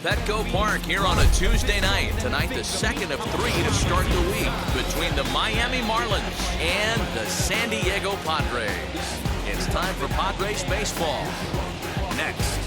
Petco Park here on a Tuesday night. Tonight, the second of three to start the week between the Miami Marlins and the San Diego Padres. It's time for Padres baseball. Next.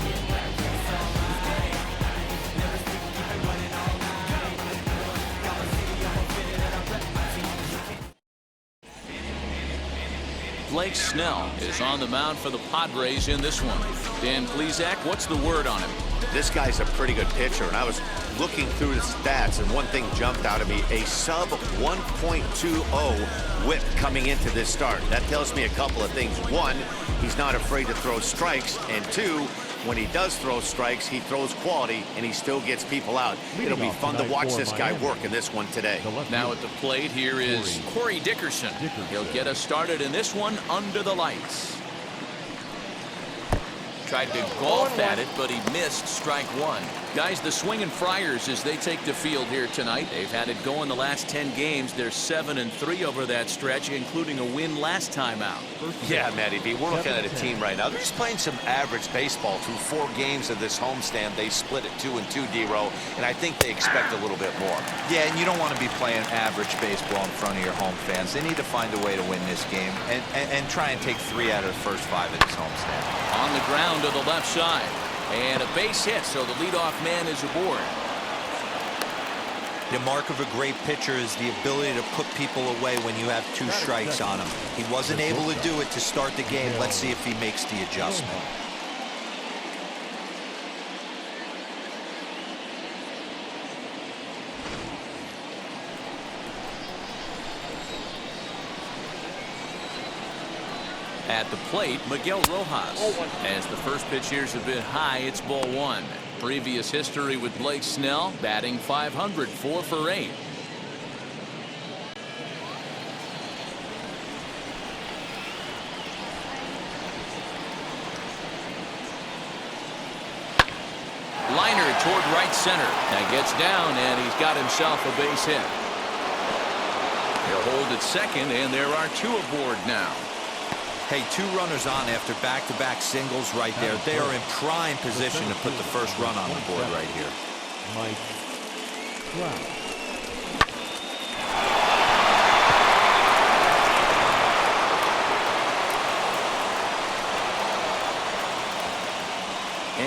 Blake Snell is on the mound for the Padres in this one. Dan Plesac, what's the word on him? This guy's a pretty good pitcher, and I was looking through the stats, and one thing jumped out at me: a sub 1.20 whip coming into this start. That tells me a couple of things. One, he's not afraid to throw strikes, and two, when he does throw strikes, he throws quality, and he still gets people out. It'll be fun to watch this guy work in this one today. Now at the plate, here is Corey Dickerson. He'll get us started in this one under the lights. Tried to golf at it, but he missed strike one. Guys, the Swingin' Friars, as they take the field here tonight, they've had it going the last 10 games. They're 7-3 over that stretch, including a win last time out. Yeah, Matty B, we're looking at a team right now. They're just playing some average baseball. Through 4 games of this homestand, they split at 2-2, D-Row, and I think they expect a little bit more. Yeah, and you don't want to be playing average baseball in front of your home fans. They need to find a way to win this game and try and take 3 out of the first 5 of this homestand. On the ground to the left side, and a base hit, so the leadoff man is aboard. The mark of a great pitcher is the ability to put people away when you have 2 strikes on him. He wasn't able to do it to start the game. Let's see if he makes the adjustment. At the plate, Miguel Rojas. As the first pitch here's a bit high, it's ball 1. Previous history with Blake Snell, batting .500, 4 for 8. Liner toward right center. That gets down, and he's got himself a base hit. He'll hold at second, and there are 2 aboard now. Hey, 2 runners on after back-to-back singles right there. They are in prime position to put the first run on the board right here.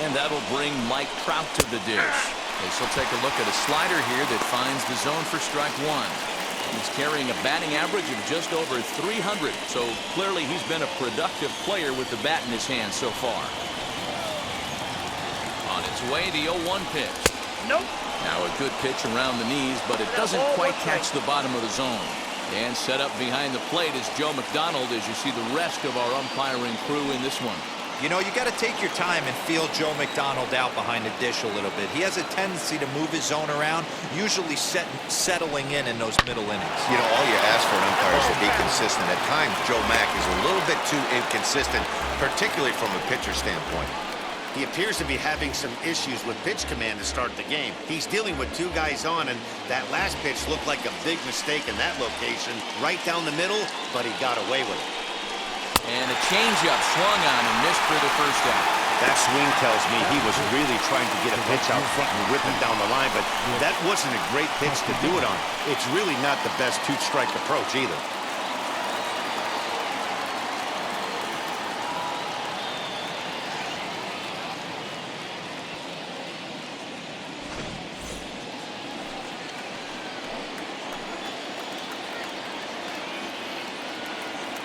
And that'll bring Mike Trout to the dish. As he'll take a look at a slider here that finds the zone for strike 1. He's carrying a batting average of just over .300, so clearly he's been a productive player with the bat in his hand so far. On its way, the 0-1 pitch. Nope. Now a good pitch around the knees, but it doesn't quite catch the bottom of the zone. And set up behind the plate is Joe McDonald, as you see the rest of our umpiring crew in this one. You know, you got to take your time and feel Joe McDonald out behind the dish a little bit. He has a tendency to move his zone around, usually settling in those middle innings. You know, all you ask for an umpire is to be consistent. At times, Joe Mack is a little bit too inconsistent, particularly from a pitcher standpoint. He appears to be having some issues with pitch command to start the game. He's dealing with 2 guys on, and that last pitch looked like a big mistake in that location, right down the middle, but he got away with it. And a changeup swung on and missed for the first out. That swing tells me he was really trying to get a pitch out front and rip it down the line, but that wasn't a great pitch to do it on. It's really not the best 2-strike approach either.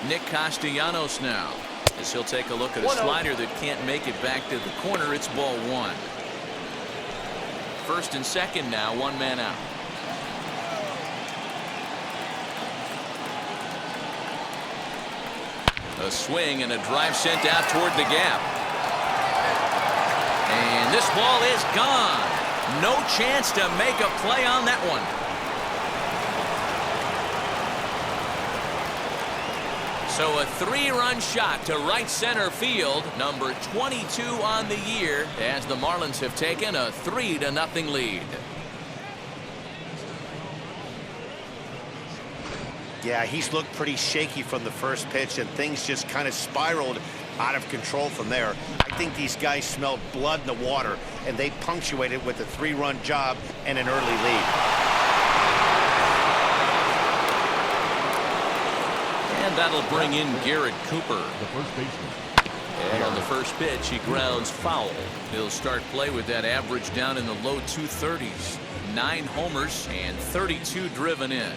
Nick Castellanos now, as he'll take a look at a slider that can't make it back to the corner. It's ball 1. First and second now, 1 man out. A swing and a drive sent out toward the gap. And this ball is gone. No chance to make a play on that one. So a 3-run shot to right center field, number 22 on the year, as the Marlins have taken a 3-0 lead. Yeah, he's looked pretty shaky from the first pitch, and things just kind of spiraled out of control from there. I think these guys smelled blood in the water, and they punctuated with a 3-run job and an early lead. And that'll bring in Garrett Cooper. The first baseman. And on the first pitch, he grounds foul. He'll start play with that average down in the low 230s. 9 homers and 32 driven in.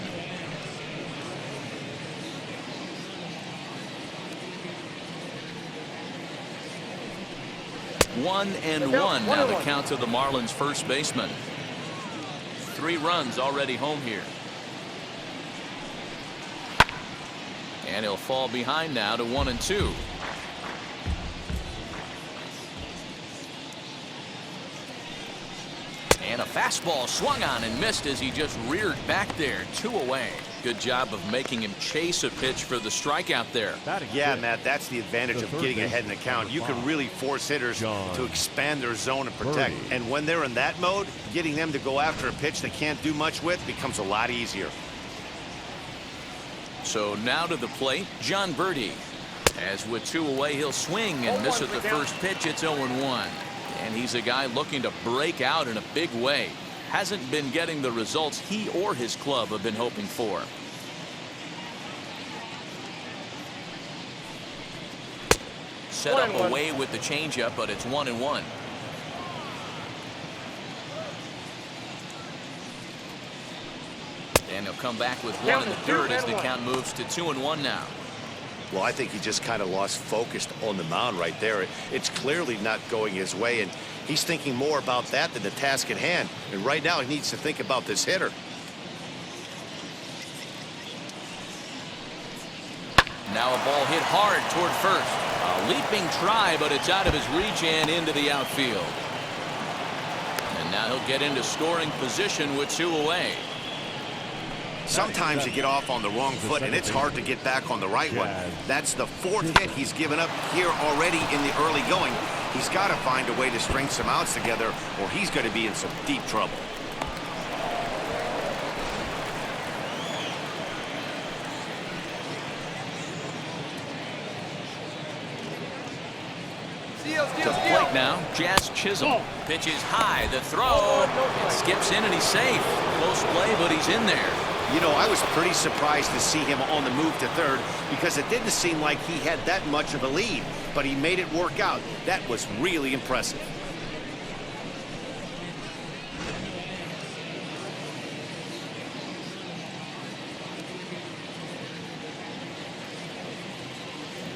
1-1 now the count to the Marlins first baseman. 3 runs already home here. And he'll fall behind now to 1-2. And a fastball swung on and missed as he just reared back there. 2 away. Good job of making him chase a pitch for the strikeout there. Yeah, Matt, that's the advantage of getting ahead in the count. You can really force hitters to expand their zone and protect. And when they're in that mode, getting them to go after a pitch they can't do much with becomes a lot easier. So now to the plate, John Birdie. As with 2 away, he'll swing and miss at the first pitch. It's 0-1. And he's a guy looking to break out in a big way. Hasn't been getting the results he or his club have been hoping for. Set up away with the changeup, but it's 1-1. And he'll come back with 1 in the third as the count moves to 2-1 now. Well, I think he just kind of lost focus on the mound right there. It's clearly not going his way, and he's thinking more about that than the task at hand. And right now, he needs to think about this hitter. Now a ball hit hard toward first. A leaping try, but it's out of his reach and into the outfield. And now he'll get into scoring position with 2 away. Sometimes you get off on the wrong foot, and it's hard to get back on the right one. That's the 4th hit he's given up here already in the early going. He's got to find a way to string some outs together, or he's going to be in some deep trouble. To the plate now, Jazz Chisholm. Pitches high, the throw. It skips in and he's safe. Close play, but he's in there. You know, I was pretty surprised to see him on the move to third because it didn't seem like he had that much of a lead, but he made it work out. That was really impressive.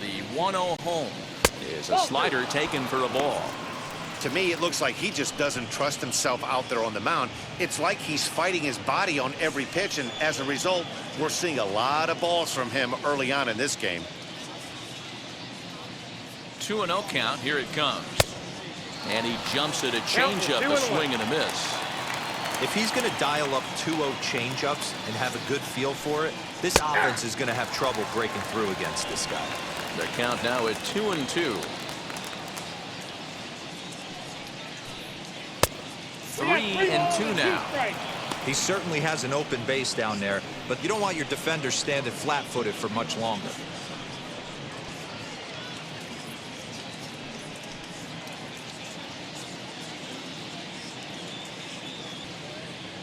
The 1-0 home is a slider taken for a ball. To me, it looks like he just doesn't trust himself out there on the mound. It's like he's fighting his body on every pitch, and as a result, we're seeing a lot of balls from him early on in this game. 2-0 count. Here it comes. And he jumps at a changeup, a swing and a miss. If he's going to dial up 2-0 changeups and have a good feel for it, this offense is going to have trouble breaking through against this guy. The count now at 2-2. 3-2 now. He certainly has an open base down there, but you don't want your defender standing flat-footed for much longer.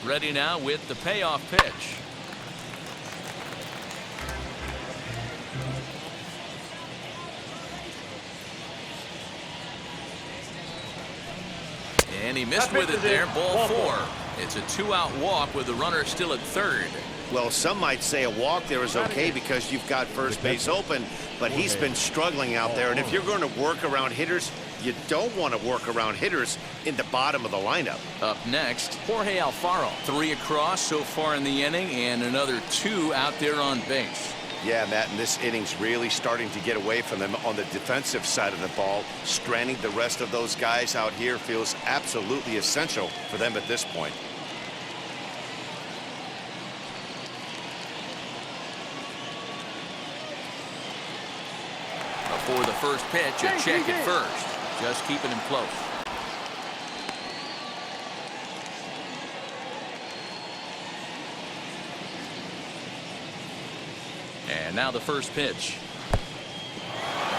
Ready now with the payoff pitch. And he missed with it there. Ball 4. It's a 2-out walk with the runner still at third. Well, some might say a walk there is okay because you've got first base open, but he's been struggling out there. And if you're going to work around hitters, you don't want to work around hitters in the bottom of the lineup. Up next, Jorge Alfaro. 3 across so far in the inning and another 2 out there on base. Yeah, Matt, and this inning's really starting to get away from them on the defensive side of the ball. Stranding the rest of those guys out here feels absolutely essential for them at this point. Before the first pitch, a check at first. Just keeping him close. And now the first pitch.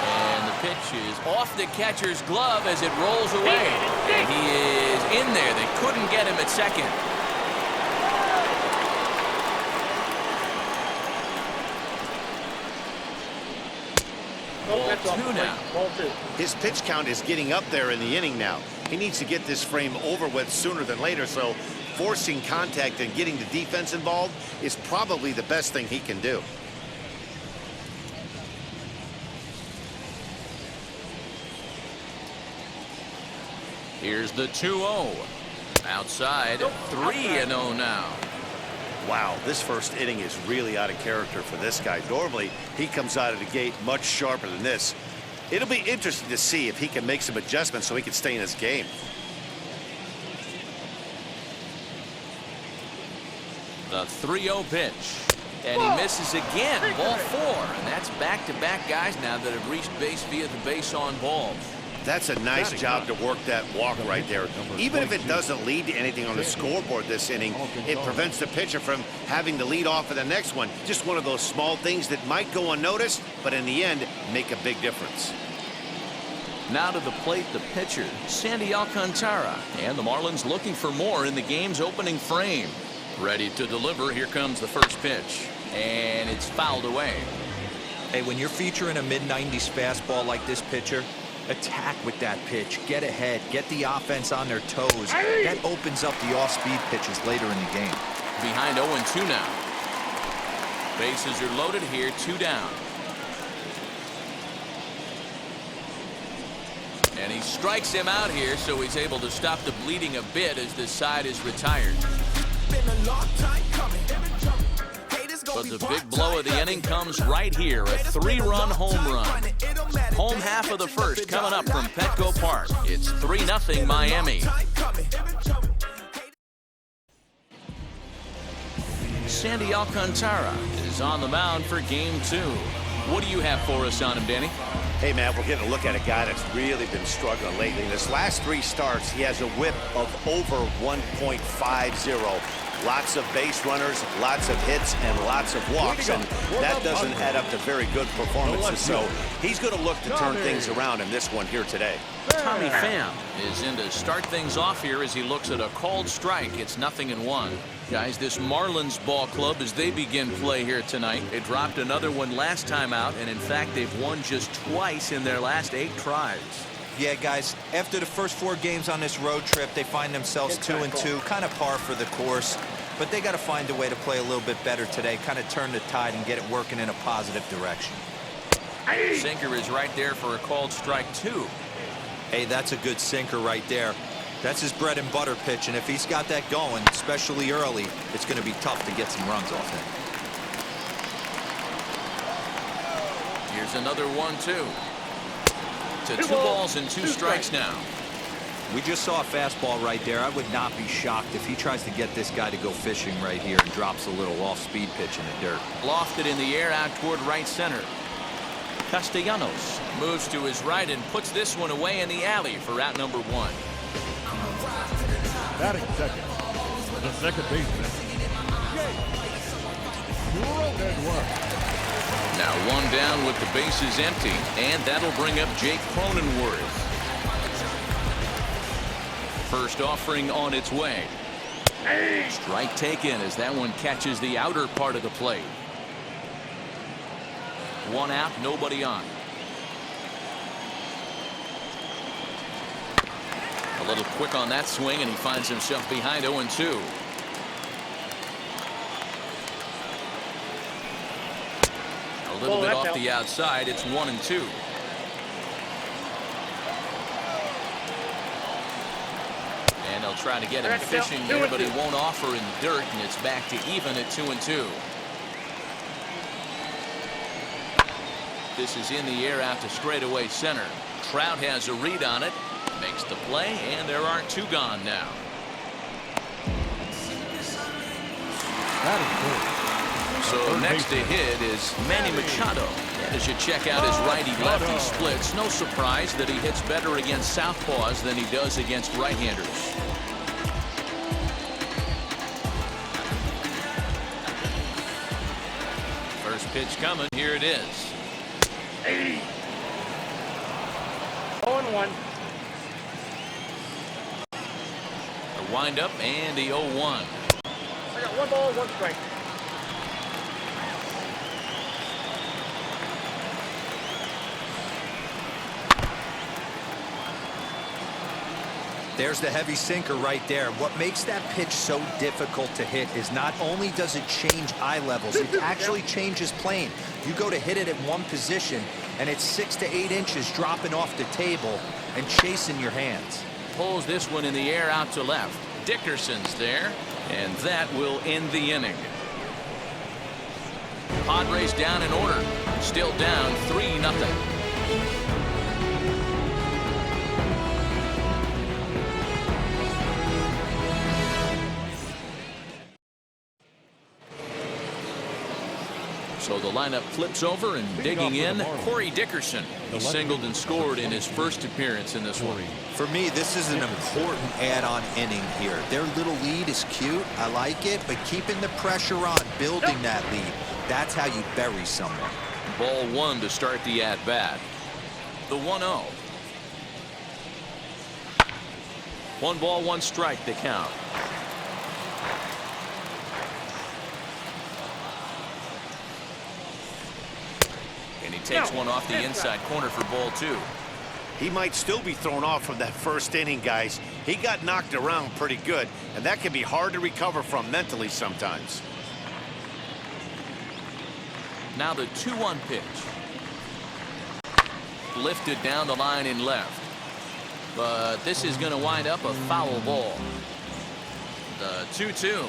And the pitch is off the catcher's glove as it rolls away. And he is in there. They couldn't get him at second. Ball two now. His pitch count is getting up there in the inning now. He needs to get this frame over with sooner than later, so forcing contact and getting the defense involved is probably the best thing he can do. Here's the 2-0. Outside, 3-0 now. Wow, this first inning is really out of character for this guy. Normally, he comes out of the gate much sharper than this. It'll be interesting to see if he can make some adjustments so he can stay in his game. The 3-0 pitch. And he misses again. Ball 4. And that's back-to-back guys now that have reached base via the base on balls. That's a nice job to work that walk right there. Even if it doesn't lead to anything on the scoreboard this inning, it prevents the pitcher from having to lead off for the next one. Just one of those small things that might go unnoticed, but in the end, make a big difference. Now to the plate, the pitcher, Sandy Alcantara. And the Marlins looking for more in the game's opening frame. Ready to deliver. Here comes the first pitch. And it's fouled away. Hey, when you're featuring a mid-90s fastball like this pitcher, attack with that pitch, get ahead, get the offense on their toes. That opens up the off-speed pitches later in the game. Behind 0-2 now. Bases are loaded here, 2 down. And he strikes him out here, so he's able to stop the bleeding a bit as this side is retired. But the big blow of the inning comes right here, a 3-run home run. Home half of the first coming up from Petco Park. It's 3-0 Miami. Sandy Alcantara is on the mound for game 2. What do you have for us on him, Danny? Hey, man, we're getting a look at a guy that's really been struggling lately. In his last 3 starts, he has a whip of over 1.50. Lots of base runners, lots of hits, and lots of walks, and that doesn't add up to very good performances. So he's going to look to turn things around in this one here today. Tommy Pham is in to start things off here as he looks at a called strike. It's 0-1. Guys, this Marlins ball club, as they begin play here tonight, they dropped another one last time out, and in fact, they've won just twice in their last 8 tries. Yeah, guys, after the first 4 games on this road trip, they find themselves 2-2, kind of par for the course. But they got to find a way to play a little bit better today, kind of turn the tide and get it working in a positive direction. Sinker is right there for a called strike 2. Hey, that's a good sinker right there. That's his bread and butter pitch, and if he's got that going, especially early, it's going to be tough to get some runs off him. Here's another 1-2. To 2 balls and 2 strikes now. We just saw a fastball right there. I would not be shocked if he tries to get this guy to go fishing right here and drops a little off-speed pitch in the dirt. Lofted in the air out toward right center. Castellanos moves to his right and puts this one away in the alley for out number 1. Batting second, the second baseman, Now 1 down with the bases empty, and that'll bring up Jake Cronenworth. First offering on its way. Strike taken as that one catches the outer part of the plate. 1 out, nobody on. A little quick on that swing, and he finds himself behind 0-2. A little bit off the outside. It's 1-2. And they'll try to get him fishing here, but he won't offer in the dirt, and it's back to even at 2-2. This is in the air out to straightaway center. Trout has a read on it, makes the play, and there are 2 gone now. So next to hit is Manny Machado. And as you check out his righty-lefty splits, no surprise that he hits better against southpaws than he does against right-handers. First pitch coming. Here it is. 0-1. A windup and the 0-1. I got 1 ball, 1 strike. There's the heavy sinker right there. What makes that pitch so difficult to hit is not only does it change eye levels, it actually changes plane. You go to hit it at one position, and it's 6 to 8 inches dropping off the table and chasing your hands. Pulls this one in the air out to left. Dickerson's there, and that will end the inning. Padres down in order. Still down 3-0. So the lineup flips over, and digging in, Corey Dickerson. He singled and scored in his first appearance in this one. For me, this is an important add-on inning here. Their little lead is cute. I like it, but keeping the pressure on, building that lead, that's how you bury someone. Ball 1 to start the at-bat. The 1-0. 1 ball, 1 strike to count. And he takes one off the inside corner for ball 2. He might still be thrown off from that first inning, guys. He got knocked around pretty good, and that can be hard to recover from mentally sometimes. Now the 2-1 pitch. Lifted down the line in left. But this is going to wind up a foul ball. The 2-2.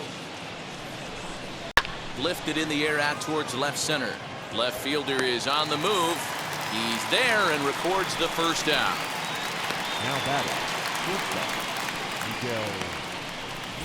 Lifted in the air out towards left center. Left fielder is on the move. He's there and records the first out. Now batting. Miguel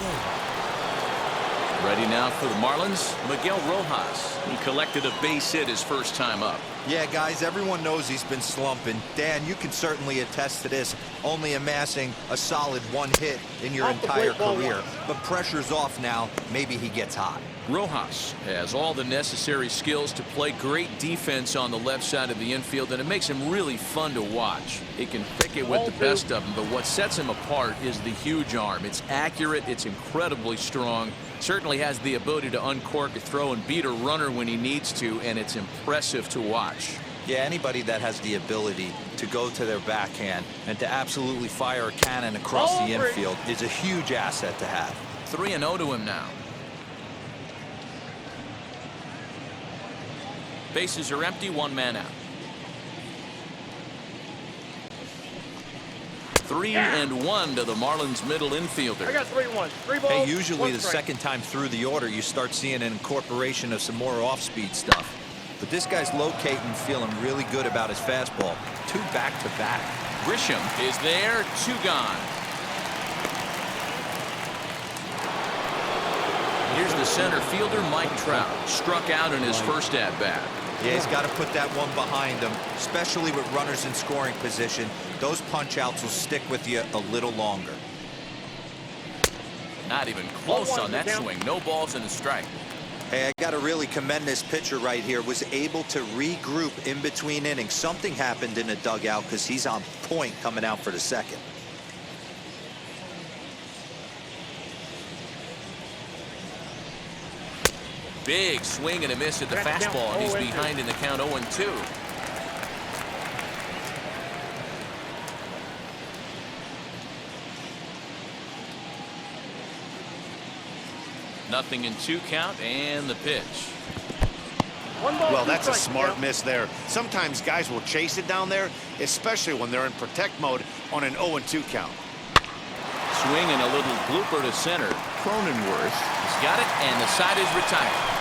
Rojas. Ready now for the Marlins, Miguel Rojas. He collected a base hit his first time up. Yeah, guys, everyone knows he's been slumping. Dan, you can certainly attest to this, only amassing a solid 1 hit in your entire career. But pressure's off now. Maybe he gets hot. Rojas has all the necessary skills to play great defense on the left side of the infield, and it makes him really fun to watch. He can pick it with the best of them, but what sets him apart is the huge arm. It's accurate, it's incredibly strong, certainly has the ability to uncork a throw and beat a runner when he needs to, and it's impressive to watch. Yeah, anybody that has the ability to go to their backhand and to absolutely fire a cannon across the infield is a huge asset to have. 3-0 to him now. Bases are empty, 1 man out. 3-1 to the Marlins middle infielder. I got 3-1. 3 balls. Hey, usually 1 the strike. second time through the order, you start seeing an incorporation of some more off-speed stuff. But this guy's locating, feeling really good about his fastball. 2 back-to-back. Grisham is there, 2 gone. Here's the center fielder, Mike Trout. Struck out in his first at-bat. Yeah, he's got to put that one behind him, especially with runners in scoring position. Those punch-outs will stick with you a little longer. Not even close on that swing. No balls and a strike. Hey, I got to really commend this pitcher right here. Was able to regroup in between innings. Something happened in the dugout because he's on point coming out for the second. Big swing and a miss at the fastball, and he's behind in the count 0-2. Nothing in 2 count, and the pitch. Well, that's a smart miss there. Sometimes guys will chase it down there, especially when they're in protect mode on an 0-2 count. Swing and a little blooper to center. Cronenworth has got it, and the side is retired.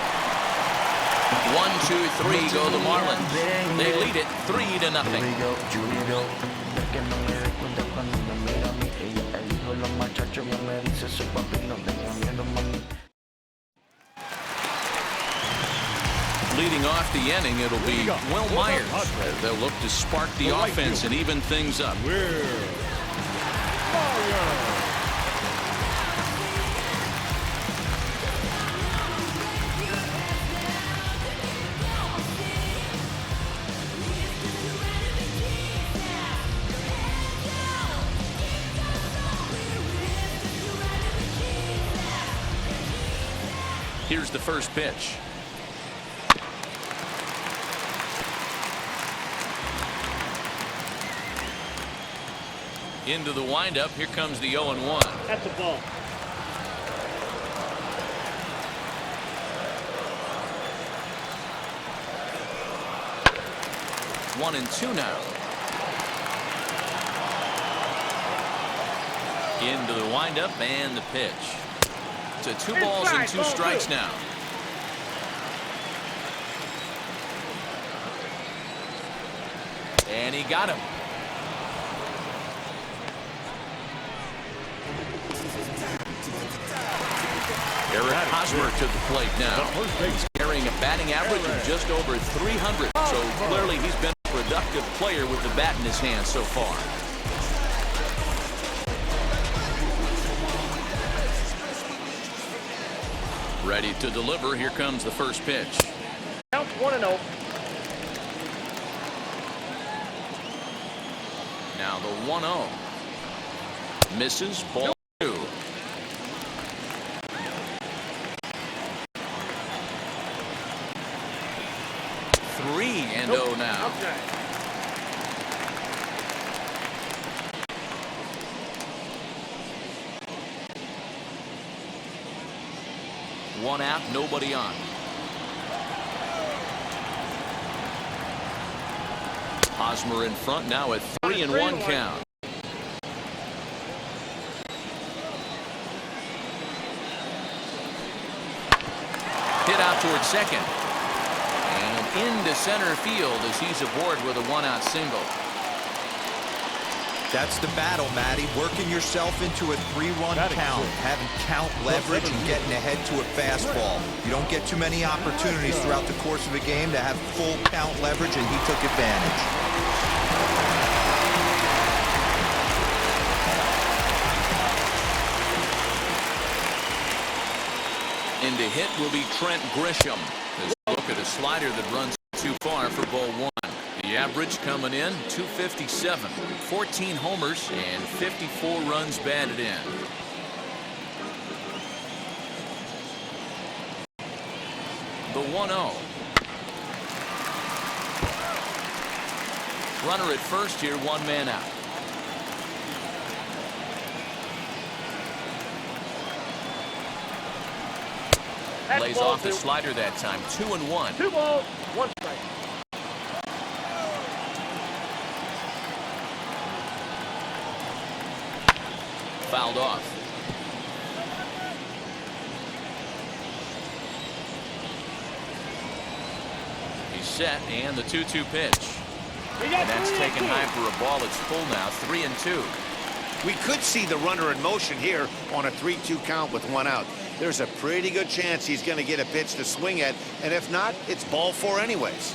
1, 2, 3 go the Marlins. They lead it 3-0. Leading off the inning, it'll be Will Myers. They'll look to spark the offense and even things up. Here's the first pitch. Into the windup. Here comes the 0-1. That's a ball. One and two now. Into the windup and the pitch. To 2 balls and 2 strikes now. And he got him. Eric Hosmer to the plate now. He's carrying a batting average of just over 300. So clearly he's been a productive player with the bat in his hand so far. Ready to deliver. Here comes the first pitch. Count 1-0. Now the 1-0. Misses. Ball 2. 3-0 now. Okay. One out, nobody on. Hosmer in front now at 3-1 count. Hit out towards second. And into center field as he's aboard with a 1-out single. That's the battle, Matty. Working yourself into a 3-1 count, having count leverage and getting ahead to a fastball. You don't get too many opportunities throughout the course of a game to have full count leverage, and he took advantage. In to hit will be Trent Grisham. As we look at a slider that runs too far for ball 1. The average coming in 257, 14 homers and 54 runs batted in. The 1-0. Runner at first here, 1 man out. That's Lays ball off the 2. slider that time. 2-1. 2 balls, 1 strike. Fouled off. He's set, and the 2-2 pitch. We got And that's 3-2. taken high for a ball. It's full now, 3-2. We could see the runner in motion here on a 3-2 count with 1 out. There's a pretty good chance he's going to get a pitch to swing at, and if not, it's ball 4 anyways.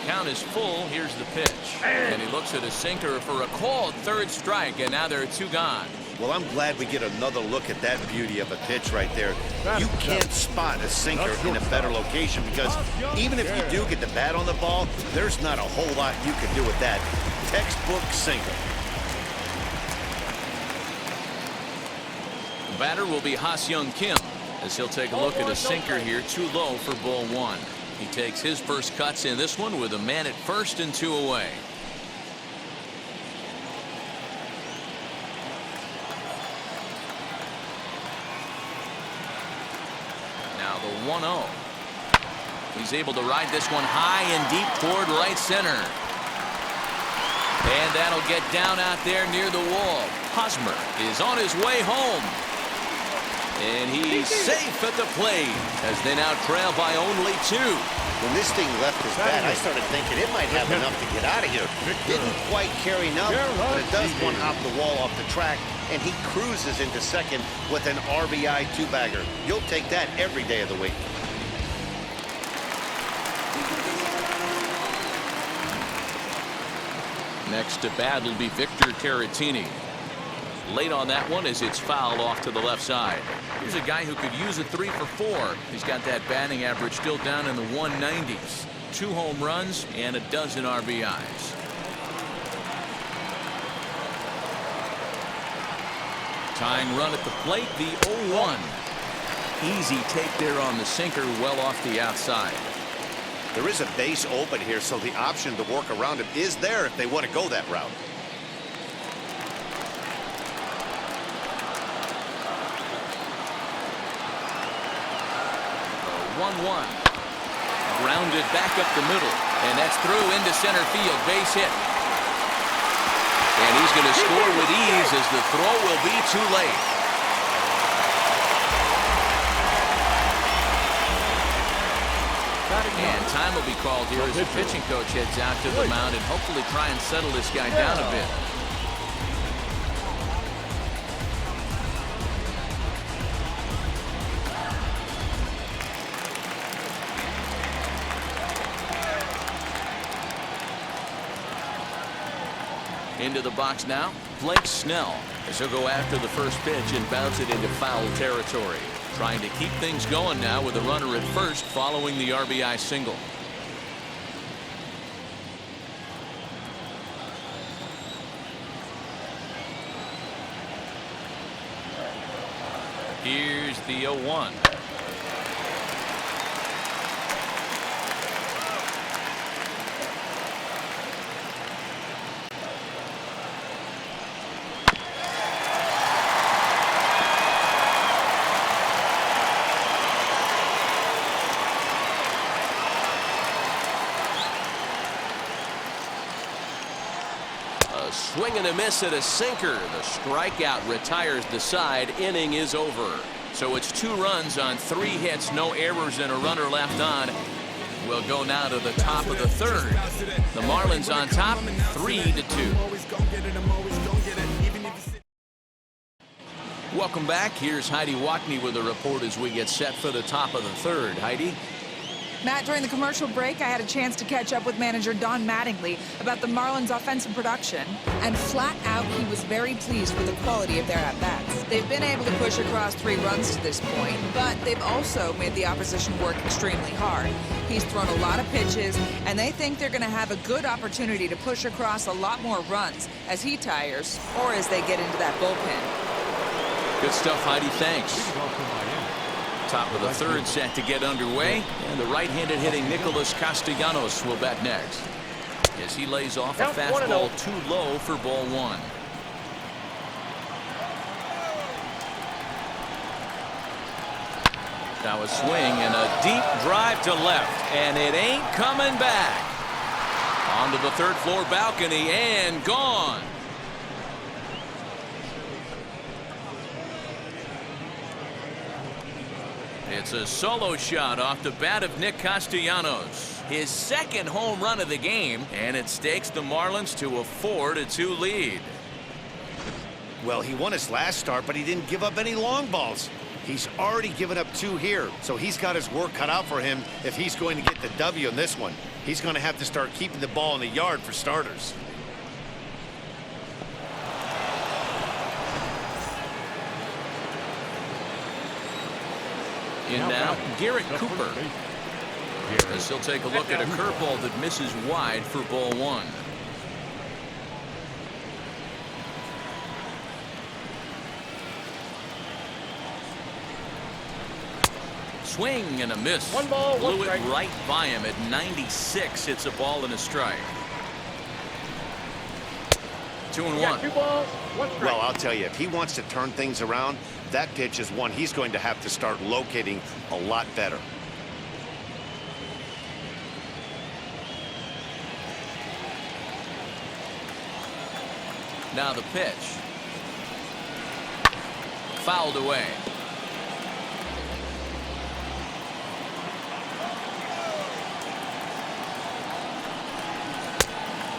Count is full. Here's the pitch. And he looks at a sinker for a called 3rd strike, and now there are 2 gone. Well, I'm glad we get another look at that beauty of a pitch right there. You can't spot a sinker in a better location because even if you do get the bat on the ball, there's not a whole lot you can do with that. Textbook sinker. Batter will be Ha-Seong Kim as he'll take a look at a sinker here, too low for ball 1. He takes his first cuts in this one with a man at first and 2 away. Now the 1-0. He's able to ride this one high and deep toward right center. And that'll get down out there near the wall. Hosmer is on his way home. And he's safe at the plate as they now trail by only 2. When this thing left his bat, I started thinking it might have enough to get out of here. Didn't quite carry enough, but it does one hop the wall off the track, and he cruises into second with an RBI 2-bagger. You'll take that every day of the week. Next to bat will be Victor Caratini. Late on that one as it's fouled off to the left side. Here's a guy who could use a 3 for 4. He's got that batting average still down in the 190s. 2 home runs and a dozen RBIs. Tying run at the plate, the 0-1. Easy take there on the sinker, well off the outside. There is a base open here, so the option to work around him is there if they want to go that route. 1-1. Grounded back up the middle, and that's through into center field. Base hit. And he's going to score with ease as the throw will be too late. And time will be called here as the pitching coach heads out to the mound and hopefully try and settle this guy down a bit. Into the box now, Blake Snell, as he'll go after the first pitch and bounce it into foul territory. Trying to keep things going now with a runner at first following the RBI single. Here's the 0-1. Swing and a miss at a sinker. The strikeout retires the side. Inning is over. So it's 2 runs on 3 hits, no errors, and a runner left on. We'll go now to the top of the 3rd. The Marlins on top, 3-2. Welcome back. Here's Heidi Watney with a report as we get set for the top of the 3rd. Heidi? Matt, during the commercial break, I had a chance to catch up with manager Don Mattingly about the Marlins' offensive production. And flat out, he was very pleased with the quality of their at-bats. They've been able to push across 3 runs to this point, but they've also made the opposition work extremely hard. He's thrown a lot of pitches, and they think they're going to have a good opportunity to push across a lot more runs as he tires or as they get into that bullpen. Good stuff, Heidi. Thanks. Top of the 3rd set to get underway, and the right-handed hitting Nicholas Castellanos will bat next as he lays off a fastball too low for ball 1. Now a swing and a deep drive to left, and it ain't coming back. Onto the 3rd floor balcony and gone. It's a solo shot off the bat of Nick Castellanos. His 2nd home run of the game, and it stakes the Marlins to a 4-2 lead. Well, he won his last start, but he didn't give up any long balls. He's already given up 2 here, so he's got his work cut out for him if he's going to get the W in this one. He's going to have to start keeping the ball in the yard for starters. In now, Garrett Cooper. As he'll take a look at a curveball that misses wide for ball 1. Swing and a miss. 1 ball, 1 Blew it strike. right by him at 96. It's a ball and a strike. 2-1. 2 balls, 1 strike. Well, I'll tell you, if he wants to turn things around, that pitch is one he's going to have to start locating a lot better. Now the pitch. Fouled away.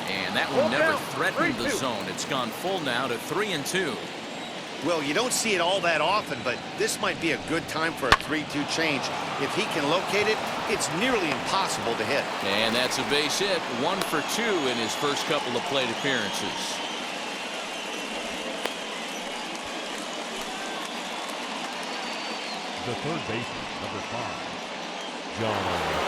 And that one never threatened the zone. It's gone full now to 3-2. Well, you don't see it all that often, but this might be a good time for a 3-2 change. If he can locate it, it's nearly impossible to hit. And that's a base hit. 1 for 2 in his first couple of plate appearances. The 3rd baseman, number 5, John Birdie.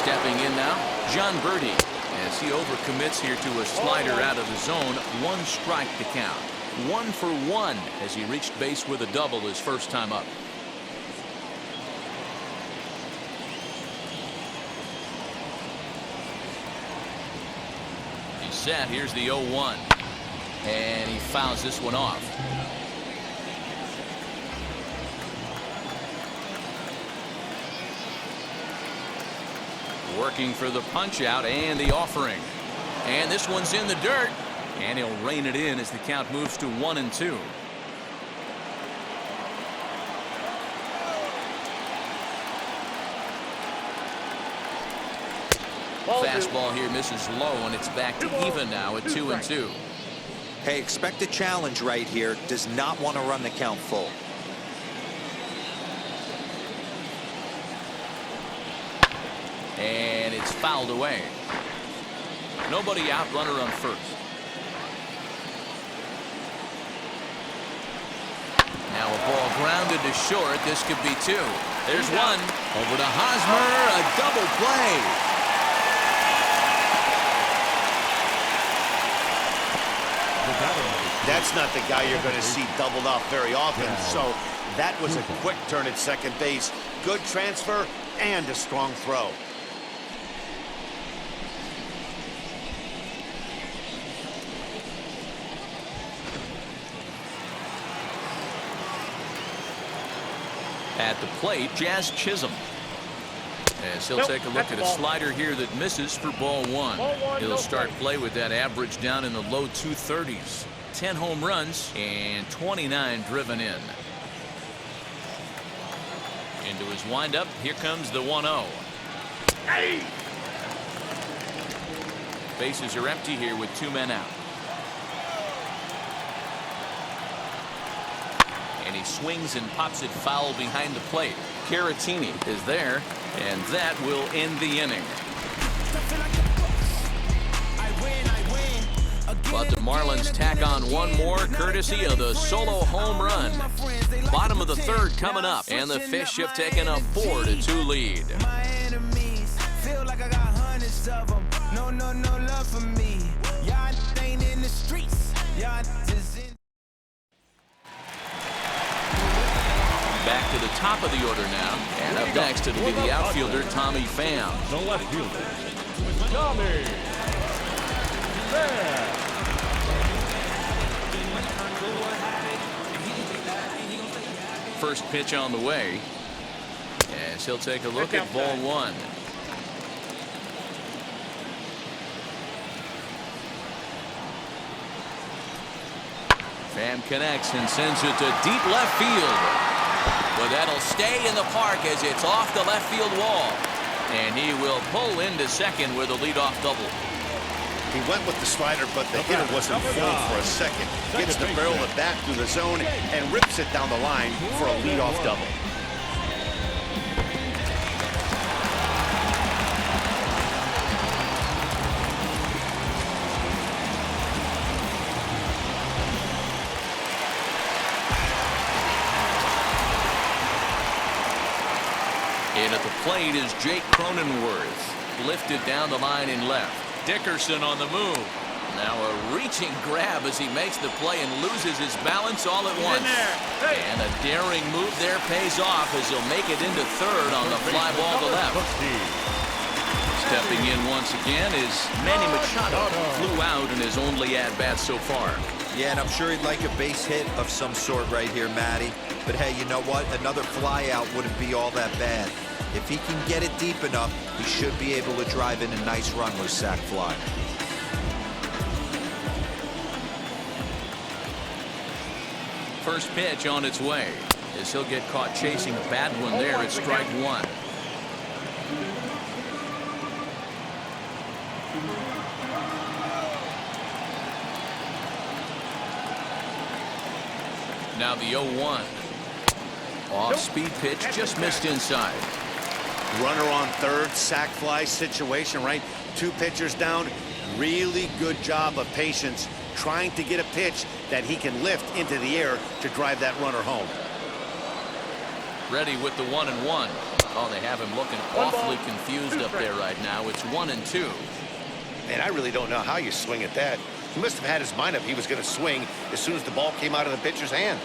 Stepping in now, John Birdie, as he overcommits here to a slider out of the zone. 1 strike to count. 1 for 1 as he reached base with a double his first time up. He's set. Here's the 0-1. And he fouls this one off. Working for the punch out and the offering. And this one's in the dirt. And he'll rein it in as the count moves to 1-2. Fastball here misses low, and it's back to even now at 2-2. Hey, expect a challenge right here. Does not want to run the count full. And it's fouled away. Nobody out, runner on first. Now a ball grounded to short. This could be two. There's one. Over to Hosmer. A double play. That's not the guy you're going to see doubled off very often. So that was a quick turn at second base. Good transfer and a strong throw. At the plate, Jazz Chisholm. As he'll take a look at a slider here that misses for ball one. He'll start play with that average down in the low 230s. 10 home runs and 29 driven in. Into his windup. Here comes the 1-0. Hey! Bases are empty here with 2 men out. And he swings and pops it foul behind the plate. Caratini is there, and that will end the inning. But the Marlins tack on one more courtesy of the solo home run. Bottom of the third coming up, and the Fish have taken a 4-2 lead. Back to the top of the order now, and up next it'll be the outfielder Tommy Pham. The left fielder, Tommy Pham. First pitch on the way, as he'll take a look at ball one. Pham connects and sends it to deep left field. But that'll stay in the park as it's off the left field wall. And he will pull into second with a leadoff double. He went with the slider, but the hitter wasn't full for a second. Gets the barrel of the bat through the zone and rips it down the line for a leadoff double. In at the plate is Jake Cronenworth. Lifted down the line in left. Dickerson on the move. Now a reaching grab as he makes the play and loses his balance all at once. And a daring move there pays off as he'll make it into third on the fly ball to left. Stepping in once again is Manny Machado. Flew out in his only at-bat so far. Yeah, and I'm sure he'd like a base hit of some sort right here, Matty. But hey, you know what? Another fly out wouldn't be all that bad. If he can get it deep enough, he should be able to drive in a nice run with sac fly. First pitch on its way as he'll get caught chasing a bad one there at strike one. Now the 0-1. Off-speed pitch just missed inside. Runner on third, sac fly situation, right? 2 pitchers down. Really good job of patience, trying to get a pitch that he can lift into the air to drive that runner home. Ready with the 1-1. Oh, they have him looking awfully confused up there right now. It's 1-2. Man, I really don't know how you swing at that. He must have had his mind up he was going to swing as soon as the ball came out of the pitcher's hand.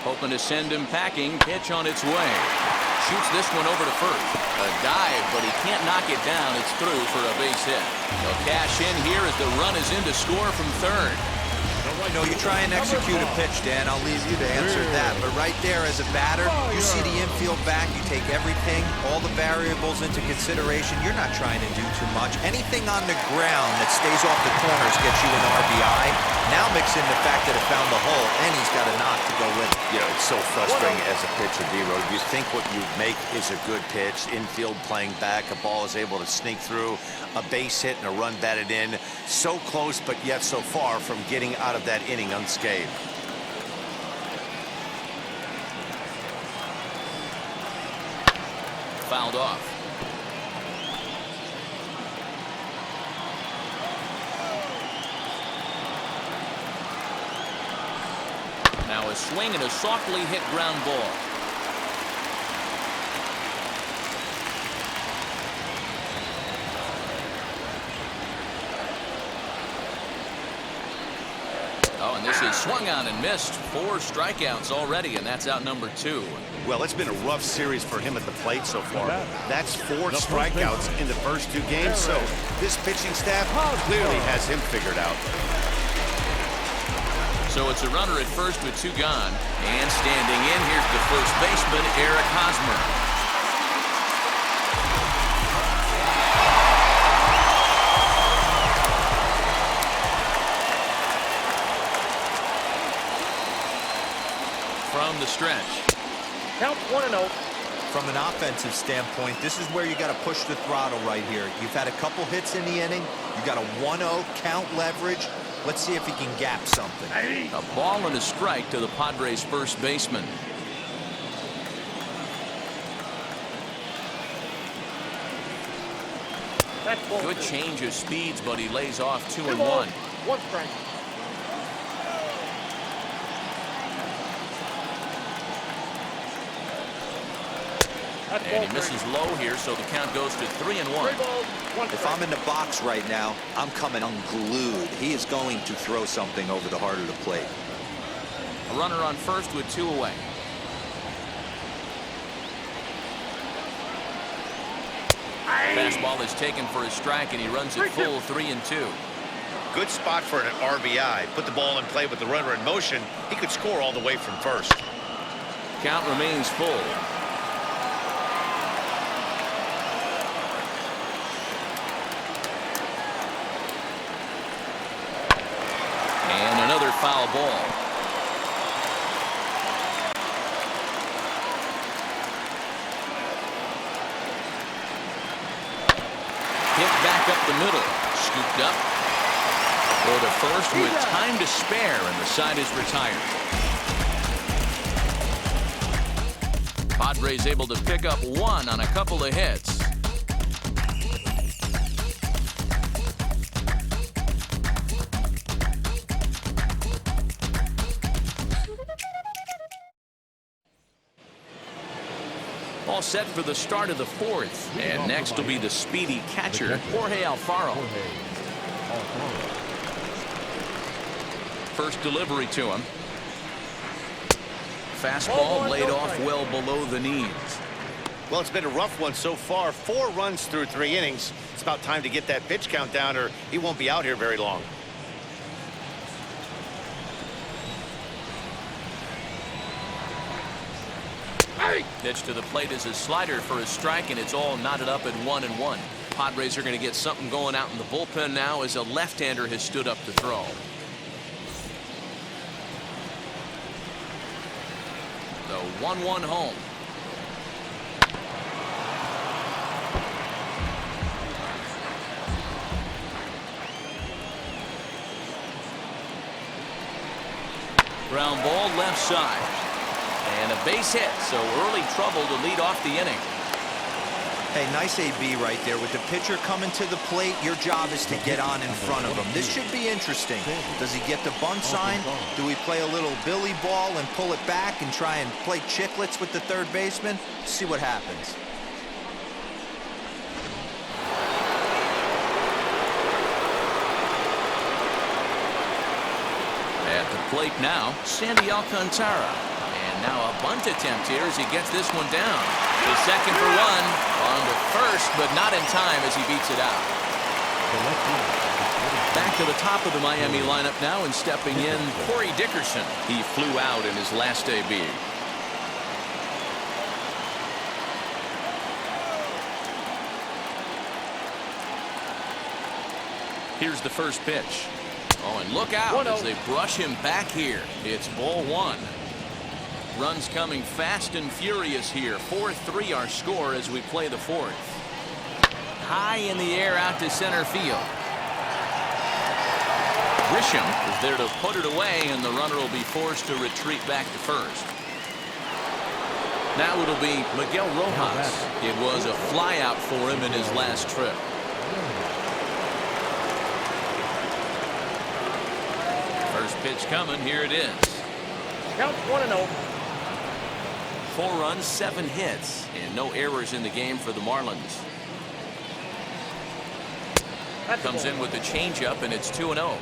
Hoping to send him packing. Pitch on its way. Shoots this one over to first. A dive, but he can't knock it down. It's through for a base hit. They'll cash in here as the run is in to score from third. You know, you try and execute a pitch, Dan. I'll leave you to answer that. But right there, as a batter, you see the infield back. You take everything, all the variables into consideration. You're not trying to do too much. Anything on the ground that stays off the corners gets you an RBI. Now mix in the fact that it found the hole, and he's got a knock to go with it. You know, it's so frustrating as a pitcher, D-Road. You think what you make is a good pitch. Infield playing back. A ball is able to sneak through. A base hit and a run batted in. So close, but yet so far from getting out of that inning unscathed. Fouled off. Now a swing and a softly hit ground ball. Oh, and this is swung on and missed. 4 strikeouts already, and that's out number 2. Well, it's been a rough series for him at the plate so far. That's 4 strikeouts in the first 2 games, so this pitching staff clearly has him figured out. So it's a runner at first with 2 gone. And standing in, here's the first baseman, Eric Hosmer. From the stretch. Count 1-0. From an offensive standpoint, this is where you got to push the throttle right here. You've had a couple hits in the inning. You got a 1-0 count leverage. Let's see if he can gap something. A ball and a strike to the Padres' first baseman. That's ball Good 2. change of speeds, but he lays off 2 2 and balls, 1. 1 strike. That's And he ball misses low here, so the count goes to 3 and 1. 3 balls, 1 If strike. I'm in the box right now, I'm coming unglued. He is going to throw something over the heart of the plate. A runner on first with 2 away. Fastball is taken for a strike, and he runs it full 3 and 2. Good spot for an RBI. Put the ball in play with the runner in motion. He could score all the way from first. Count remains full. And another foul ball. Hit back up the middle. Scooped up. Go to first with time to spare, and the side is retired. Padres able to pick up 1 on a couple of hits. All set for the start of the 4th. And next will be the speedy catcher, Jorge Alfaro. First delivery to him. Fastball laid off well below the knees. Well, it's been a rough one so far. 4 runs through 3 innings. It's about time to get that pitch count down, or he won't be out here very long. Pitch to the plate is a slider for a strike, and it's all knotted up at 1 and 1. Padres are going to get something going out in the bullpen now as a left-hander has stood up to throw. The 1-1 home. Ground ball left side. And a base hit, so early trouble to lead off the inning. Hey, nice AB right there. With the pitcher coming to the plate, your job is to get on in front of him. This should be interesting. Does he get the bunt sign? Do we play a little billy ball and pull it back and try and play chicklets with the third baseman? See what happens. At the plate now, Sandy Alcantara. And now a bunt attempt here as he gets this one down. The second for one. On to first, but not in time as he beats it out. Back to the top of the Miami lineup now, and stepping in, Corey Dickerson. He flew out in his last AB. Here's the first pitch. Oh, and look out as they brush him back here. It's ball one. Runs coming fast and furious here. 4-3 our score as we play the fourth. High in the air out to center field. Grisham is there to put it away, and the runner will be forced to retreat back to first. Now it'll be Miguel Rojas. It was a flyout for him in his last trip. First pitch coming. Here it is. Count 1-0. 4 runs, 7 hits, and no errors in the game for the Marlins. Comes in with the changeup, and it's 2-0.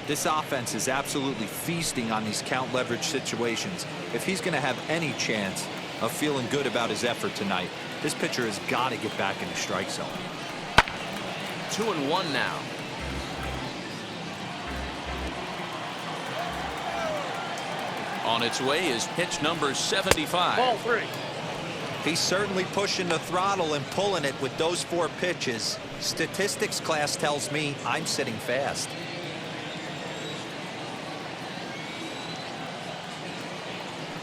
This offense is absolutely feasting on these count leverage situations. If he's going to have any chance of feeling good about his effort tonight, this pitcher has got to get back in the strike zone. 2-1 now. On its way is pitch number 75. Ball 3. He's certainly pushing the throttle and pulling it with those 4 pitches. Statistics class tells me I'm sitting fast.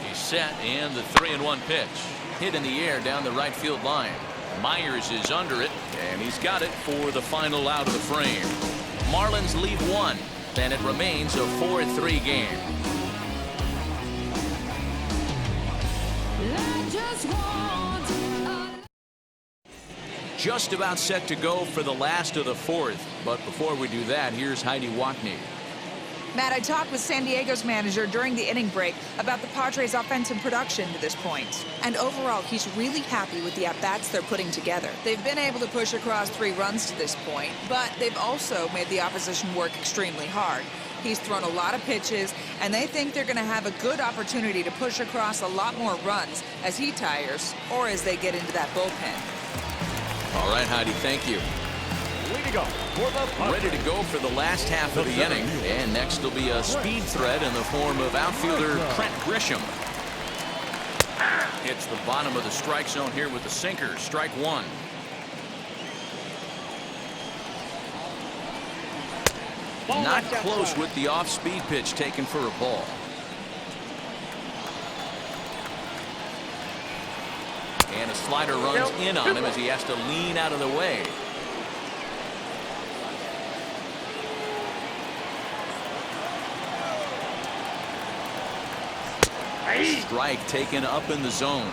He's set, and the 3-1 pitch. Hit in the air down the right field line. Myers is under it, and he's got it for the final out of the frame. Marlins lead 1, and it remains a 4-3 game. Just about set to go for the last of the fourth, but before we do that, here's Heidi Watney. Matt, I talked with San Diego's manager during the inning break about the Padres' offensive production to this point. And overall, he's really happy with the at-bats they're putting together. They've been able to push across 3 runs to this point, but they've also made the opposition work extremely hard. He's thrown a lot of pitches, and they think they're going to have a good opportunity to push across a lot more runs as he tires or as they get into that bullpen. All right, Heidi, thank you. Ready to go for the last half of the inning. And next will be a speed threat in the form of outfielder Trent Grisham. Hits the bottom of the strike zone here with the sinker. Strike 1. Not close with the off-speed pitch taken for a ball. And a slider runs in on him as he has to lean out of the way. Strike taken up in the zone.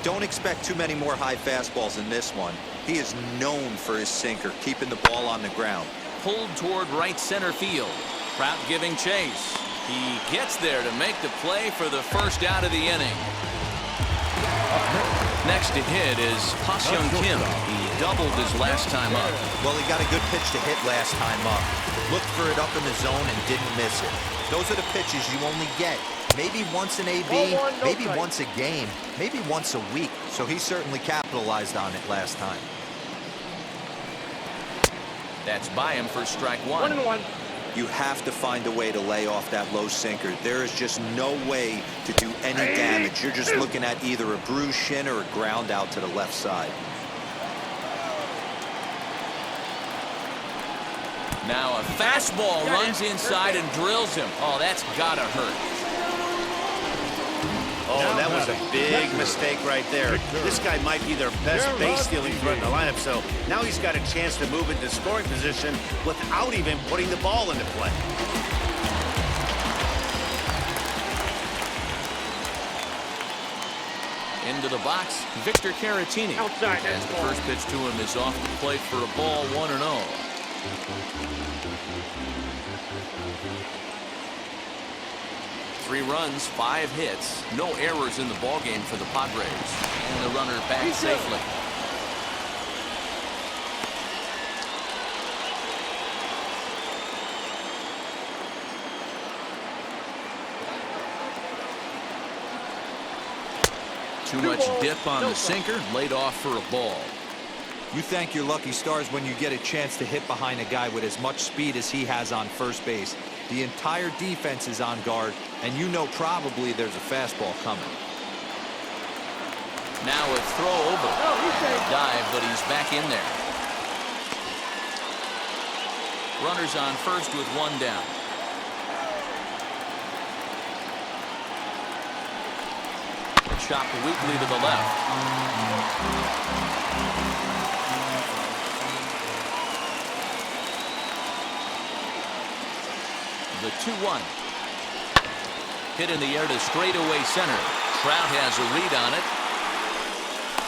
Don't expect too many more high fastballs in this one. He is known for his sinker, keeping the ball on the ground. Pulled toward right center field. Trout giving chase. He gets there to make the play for the first out of the inning. Next to hit is Ha-Seong Kim. He doubled his last time up. Well, he got a good pitch to hit last time up. Looked for it up in the zone and didn't miss it. Those are the pitches you only get maybe once an AB, maybe once a game, maybe once a week. So he certainly capitalized on it last time. That's by him for strike 1. 1-1. You have to find a way to lay off that low sinker. There is just no way to do any damage. You're just looking at either a bruised shin or a ground out to the left side. Now a fastball runs inside and drills him. Oh, that's gotta hurt. Oh, that was a big mistake right there. This guy might be their best base stealing threat in the lineup, so now he's got a chance to move into scoring position without even putting the ball into play. Into the box, Victor Caratini. Outside, And the first pitch to him is off the plate for a ball, 1-0. Three runs, 5 hits, no errors in the ballgame for the Padres. And the runner back safely. Too much dip on the sinker, laid off for a ball. You thank your lucky stars when you get a chance to hit behind a guy with as much speed as he has on first base. The entire defense is on guard, and you know probably there's a fastball coming. Now a throw over. Dive, but he's back in there. Runners on first with one down. Chopped weakly to the left. The 2-1. Hit in the air to straightaway center. Trout has a read on it.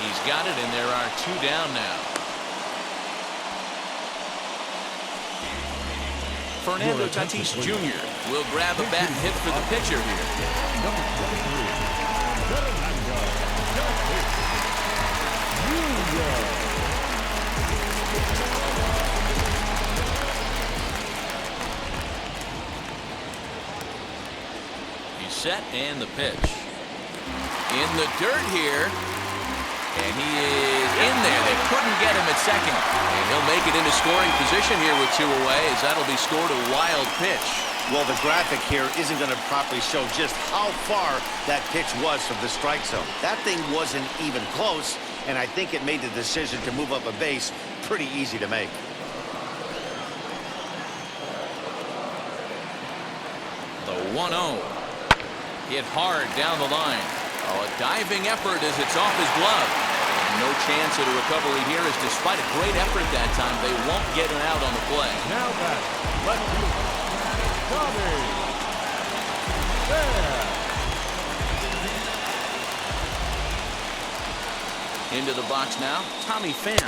He's got it, and there are two down now. Fernando Tatis Jr. will grab a bat and hit for the pitcher here. He's set, and the pitch. In the dirt here. And he is in there. They couldn't get him at second. And he'll make it into scoring position here with two away, as that'll be scored a wild pitch. Well, the graphic here isn't going to properly show just how far that pitch was from the strike zone. That thing wasn't even close, and I think it made the decision to move up a base pretty easy to make. The 1-0. Hit hard down the line. Oh, a diving effort as it's off his glove. No chance at a recovery here, as despite a great effort that time, they won't get it out on the play. Now back. Left fielder. Tommy. There. Into the box now, Tommy Pham.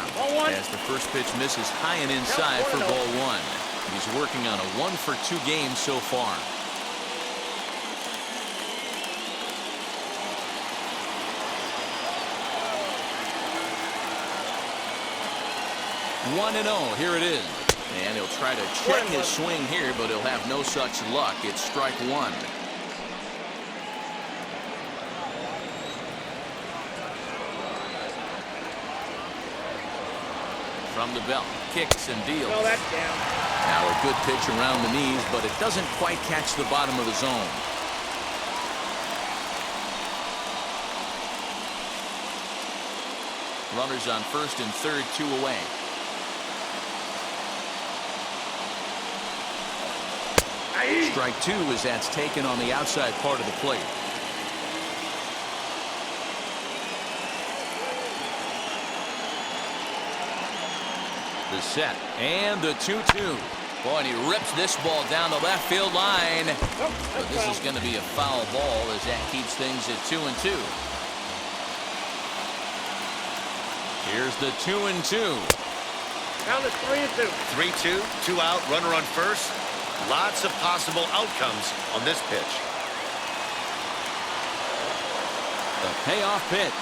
As the first pitch misses high and inside for ball one. He's working on a 1-for-2 game so far. 1-0, here it is. And he'll try to check his swing here, but he'll have no such luck. It's strike one. From the belt, kicks and deals. No, that's down. Now a good pitch around the knees, but it doesn't quite catch the bottom of the zone. Runners on first and third, two away. Strike two as that's taken on the outside part of the plate. The set and the 2-2. Boy, and he rips this ball down the left field line. But this is going to be a foul ball as that keeps things at 2-2. Here's the 2-2. Down to 3-2. 3-2, 2 out, runner on first. Lots of possible outcomes on this pitch. The payoff pitch.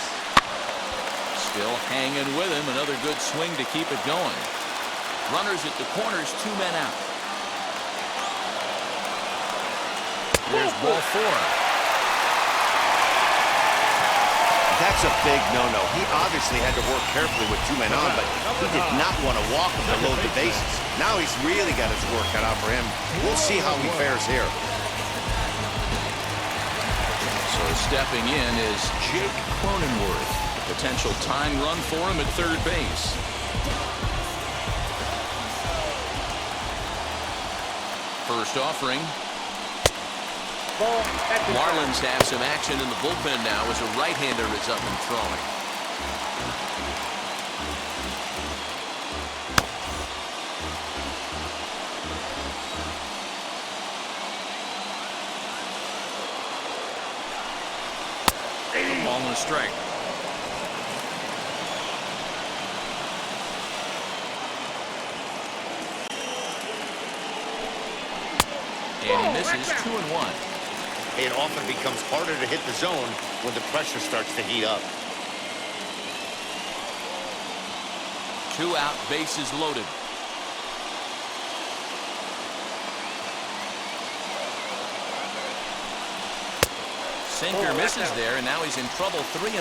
Still hanging with him. Another good swing to keep it going. Runners at the corners, 2 men out. Here's ball four. That's a big no-no. He obviously had to work carefully with 2 men on, but he did not want to walk him to load the bases. Now he's really got his work cut out for him. We'll see how he fares here. So stepping in is Jake Cronenworth. A potential time run for him at third base. First offering. Marlins have some action in the bullpen now as a right-hander is up and throwing. A ball and a strike. And he misses 2-1. It often becomes harder to hit the zone when the pressure starts to heat up. 2 out, bases loaded. Sinker misses there, and now he's in trouble. 3-1.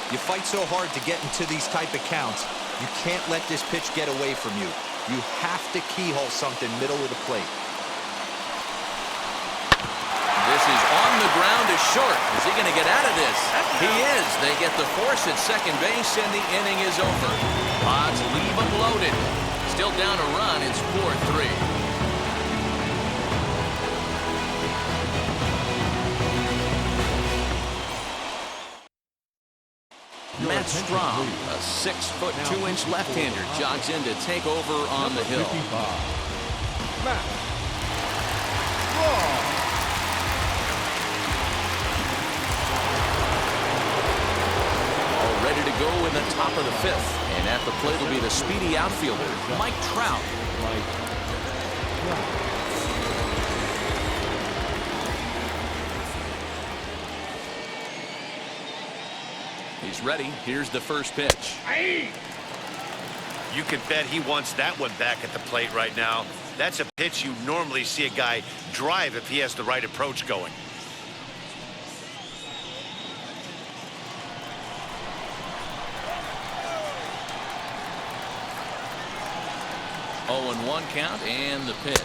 You fight so hard to get into these type of counts. You can't let this pitch get away from you. You have to keyhole something middle of the plate. This is on the ground to short. Is he going to get out of this? He is. They get the force at second base, and the inning is over. Pods leave them loaded. Still down a run. It's 4-3. Matt Strom, a 6'2" left-hander, jogs in to take over on the hill. Matt Strom. All ready to go in the top of the fifth. And at the plate will be the speedy outfielder, Mike Trout. He's ready. Here's the first pitch. You can bet he wants that one back at the plate right now. That's a pitch you normally see a guy drive if he has the right approach going. Oh, and 1 count and the pitch.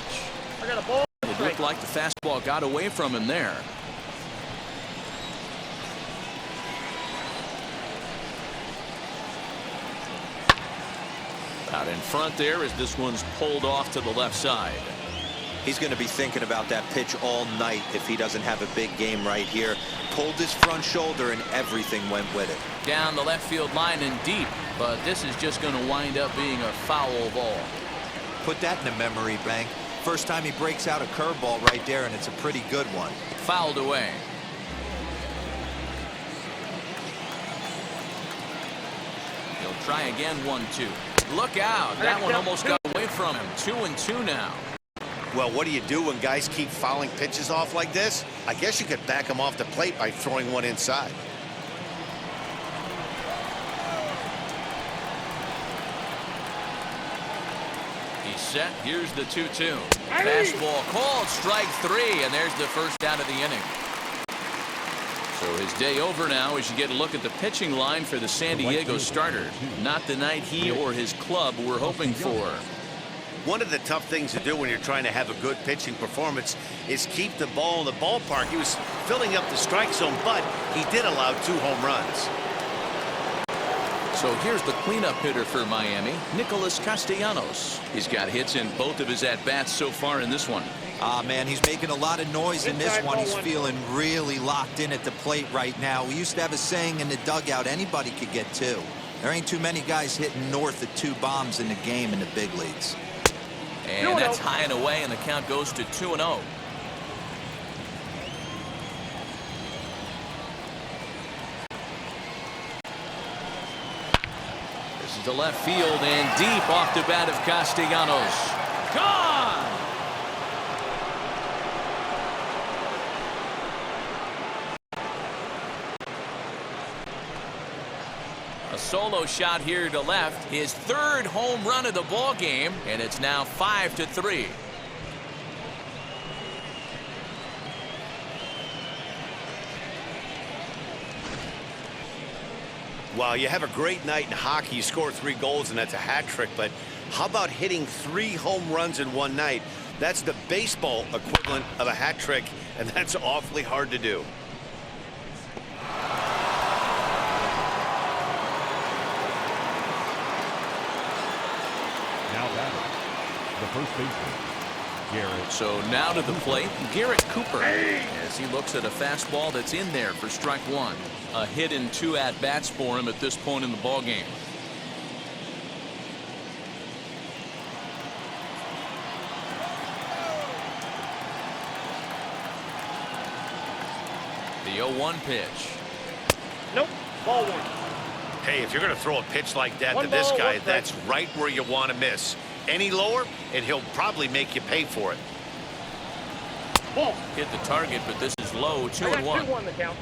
I got a ball. It looked like the fastball got away from him there. Out in front there as this one's pulled off to the left side. He's going to be thinking about that pitch all night if he doesn't have a big game right here. Pulled his front shoulder and everything went with it. Down the left field line and deep, but this is just going to wind up being a foul ball. Put that in the memory bank. First time he breaks out a curveball right there, and it's a pretty good one. Fouled away. He'll try again. 1-2. Look out. That one almost got away from him. 2-2 now. Well, what do you do when guys keep fouling pitches off like this? I guess you could back them off the plate by throwing one inside. He's set. Here's the 2-2. Fastball called. Strike 3, and there's the first out of the inning. So his day over now as you get a look at the pitching line for the San Diego starter. Not the night he or his club were hoping for. One of the tough things to do when you're trying to have a good pitching performance is keep the ball in the ballpark. He was filling up the strike zone, but he did allow 2 home runs. So here's the cleanup hitter for Miami, Nicholas Castellanos. He's got hits in both of his at-bats so far in this one. Ah, man, he's making a lot of noise in this one. He's feeling really locked in at the plate right now. We used to have a saying in the dugout, anybody could get 2. There ain't too many guys hitting north of 2 bombs in the game in the big leagues. And that's high and away, and the count goes to 2-0. This is the left field and deep off the bat of Castellanos. Gone! A solo shot here to left, his 3rd home run of the ball game, and it's now 5-3. Wow, you have a great night in hockey. You score 3 goals, and that's a hat trick. But how about hitting 3 home runs in one night? That's the baseball equivalent of a hat trick, and that's awfully hard to do. Now batting, the first baseman, Garrett. So now to the plate, Garrett Cooper, as he looks at a fastball that's in there for strike 1. A hit in 2 at-bats for him at this point in the ball game. The 0-1 pitch. Nope. Ball 1. Hey, if you're going to throw a pitch like that One to this ball, guy, 1 strike. that's right where you want to miss. Any lower, and he'll probably make you pay for it. Ball. Hit the target, but this is low. I 2-1. got 2-1 the count.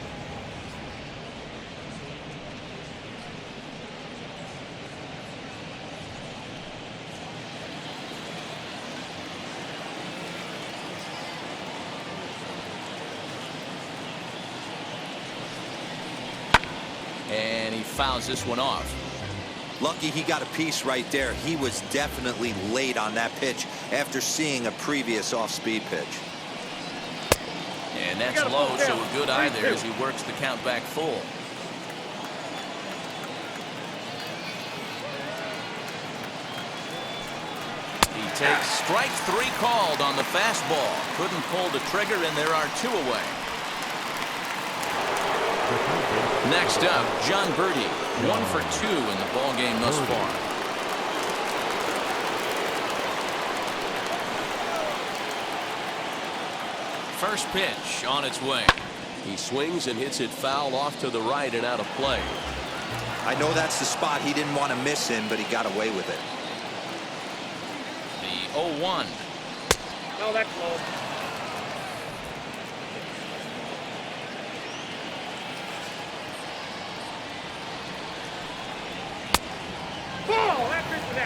fouls this one off. Lucky he got a piece right there. He was definitely late on that pitch after seeing a previous off-speed pitch. And that's low, so a good eye there as he works the count back full. He takes strike 3 called on the fastball. Couldn't pull the trigger, and there are 2 away. Next up, John Birdie, 1 for 2 in the ball game thus far. First pitch on its way. He swings and hits it foul off to the right and out of play. I know that's the spot he didn't want to miss in, but he got away with it. The 0-1. No, that's low.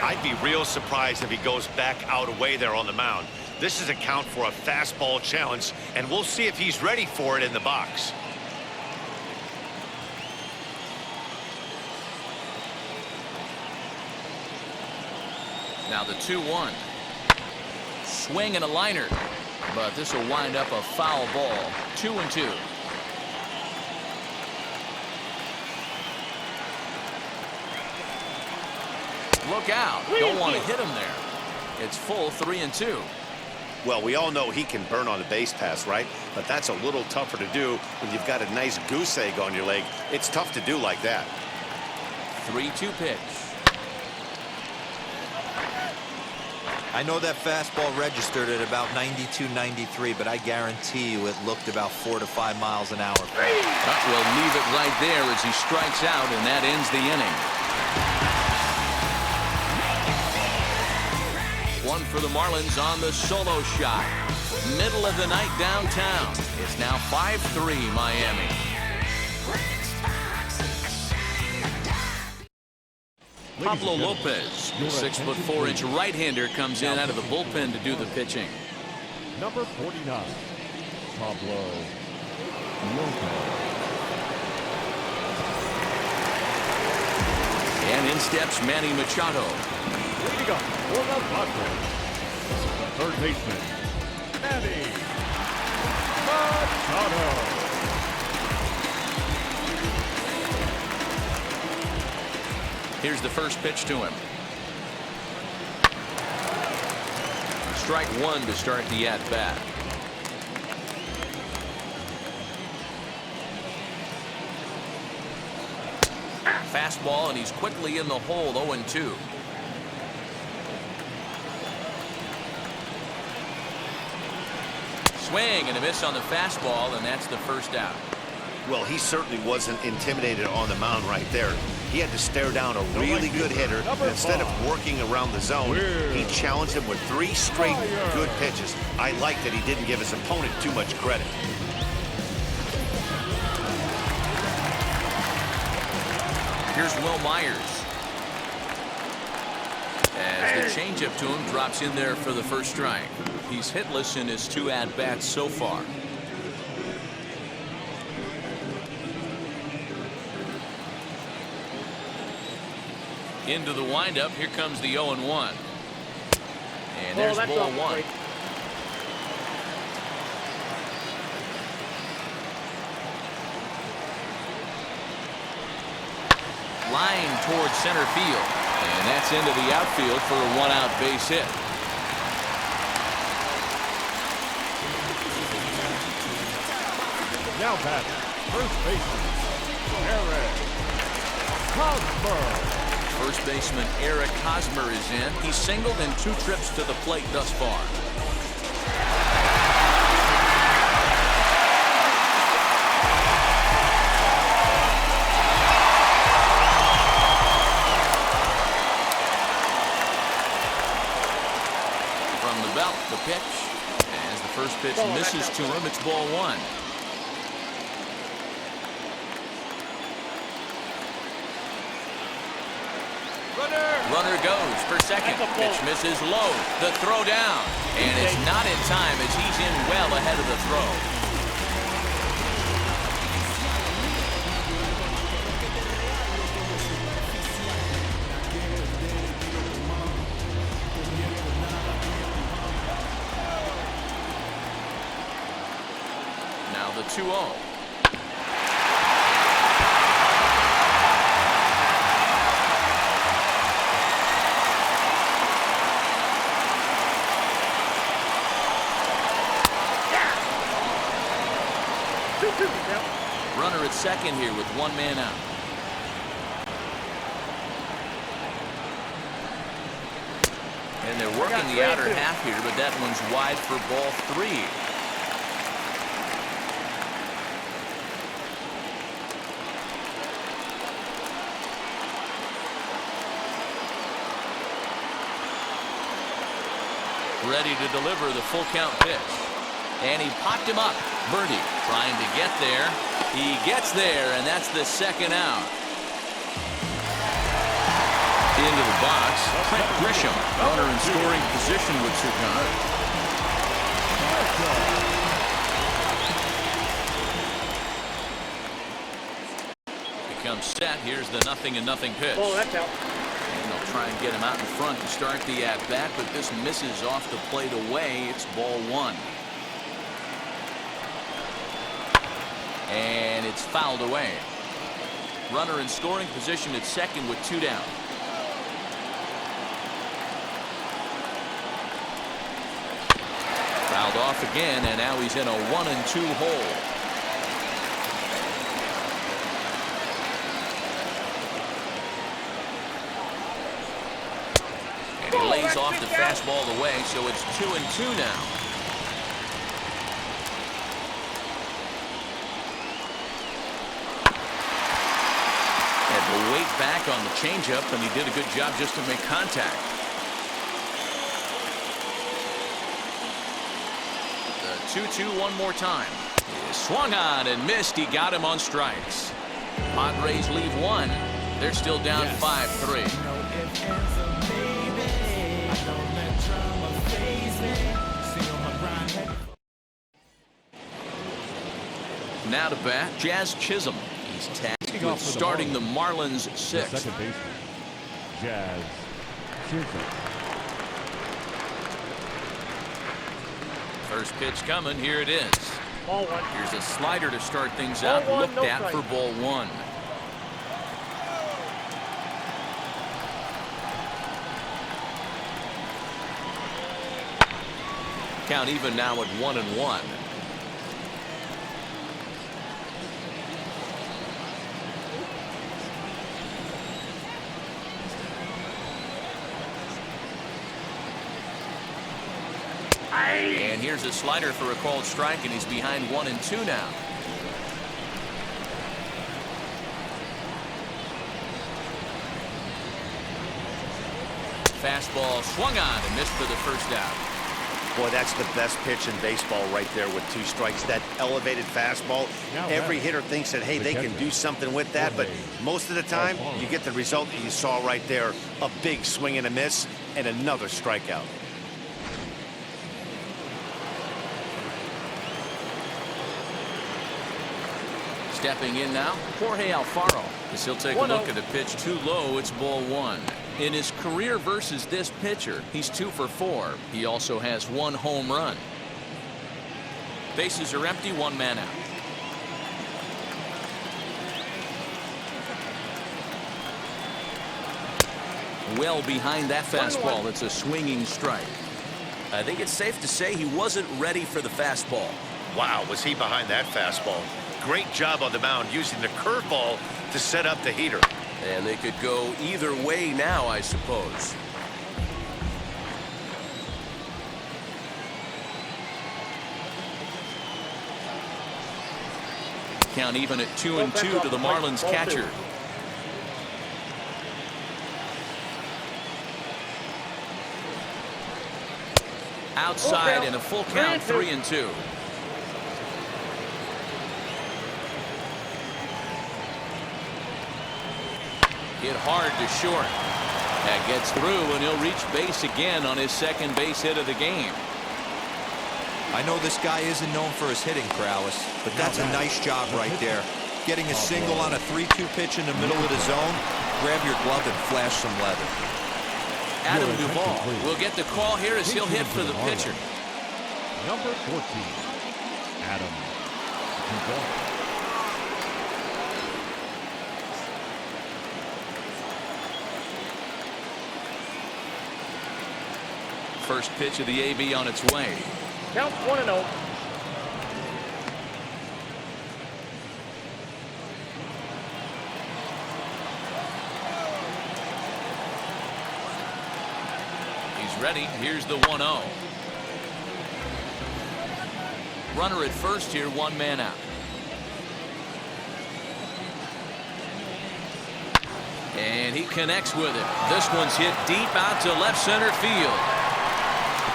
I'd be real surprised if he goes back out away there on the mound. This is a count for a fastball challenge, and we'll see if he's ready for it in the box. Now the 2-1. Swing and a liner, but this will wind up a foul ball. 2-2. Look out. Don't want to hit him there. It's full 3-2. Well, we all know he can burn on a base pass, right? But that's a little tougher to do when you've got a nice goose egg on your leg. It's tough to do like that. 3-2 pitch. I know that fastball registered at about 92, 93, but I guarantee you it looked about 4 to 5 miles an hour. We'll leave it right there as he strikes out, and that ends the inning. 1 for the Marlins on the solo shot. Middle of the night downtown. It's now 5-3 Miami. Pablo Lopez, the 6'4" right-hander, comes in out of the bullpen to do the pitching. Number 49, Pablo Lopez. And in steps Manny Machado. Leading up for the Padres, third baseman, Manny Machado. Here's the first pitch to him. Strike 1 to start the at-bat. Fastball, and he's quickly in the hole. 0-2. Swing and a miss on the fastball, and that's the first out. Well, he certainly wasn't intimidated on the mound right there. He had to stare down a really good hitter, and instead of working around the zone, he challenged him with 3 straight good pitches. I like that he didn't give his opponent too much credit. Here's Will Myers. As the changeup to him drops in there for the first strike. He's hitless in his 2 at-bats so far. Into the windup. Here comes the 0-1. And there's ball 1. Line towards center field. And that's into the outfield for a 1-out base hit. Now batting, first baseman, Eric Hosmer. First baseman Eric Hosmer is in. He's singled in 2 trips to the plate thus far. From the belt, the pitch. As the first pitch misses to him, it's ball 1. Runner goes for second. Pitch misses low. The throw down. And it's not in time as he's in well ahead of the throw. Now the 2-0. Runner at second here with one man out. And they're working the outer half here, but that one's wide for ball 3. Ready to deliver the full count pitch. And he popped him up. Birdie trying to get there. He gets there, and that's the second out. Into the box, Trent Grisham. Runner in scoring position with 2 guys. Becomes set. Here's the 0-0 pitch. Oh, that's out. And they'll try and get him out in front to start the at-bat, but this misses off the plate away. It's ball 1. And it's fouled away. Runner in scoring position at second with 2 down. Fouled off again, and now he's in a 1-2 hole. And he lays off the fastball away, so it's 2-2 now. Weight back on the changeup, and he did a good job just to make contact. The 2-2 one more time. He swung on and missed. He got him on strikes. Padres leave 1. They're still down 5-3. Now to bat, Jazz Chisholm. He's tagged with starting the Marlins 6th. Second baseman, Jazz Chisholm. First pitch coming. Here it is. Ball 1. Here's a slider to start things out. Ball 1, Looked no at strike. for ball 1. Count even now at 1-1. And here's a slider for a called strike, and he's behind 1-2 now. Fastball swung on and missed for the first out. Boy, that's the best pitch in baseball right there with 2 strikes. That elevated fastball. Every hitter thinks that, hey, they can do something with that, but most of the time you get the result that you saw right there. A big swing and a miss and another strikeout. Stepping in now, Jorge Alfaro. As he'll take a look at a pitch too low, it's ball 1. In his career versus this pitcher, he's 2 for 4. He also has 1 home run. Bases are empty, 1 man out. Well behind that fastball, it's a swinging strike. I think it's safe to say he wasn't ready for the fastball. Wow, was he behind that fastball? Great job on the mound using the curveball to set up the heater. And they could go either way now, I suppose. Count even at 2-2 to the Marlins catcher. Outside and a full count, 3-2. Hit hard to short. That gets through, and he'll reach base again on his second base hit of the game. I know this guy isn't known for his hitting prowess, but that's a nice job right there. Getting a single on a 3-2 pitch in the middle of the zone. Grab your glove and flash some leather. Adam Duvall will get the call here as he'll hit for the pitcher. Number 14, Adam First pitch of the AB on its way. Count 1-0. He's ready. Here's the 1-0. Runner at first here, one man out. And he connects with it. This one's hit deep out to left center field.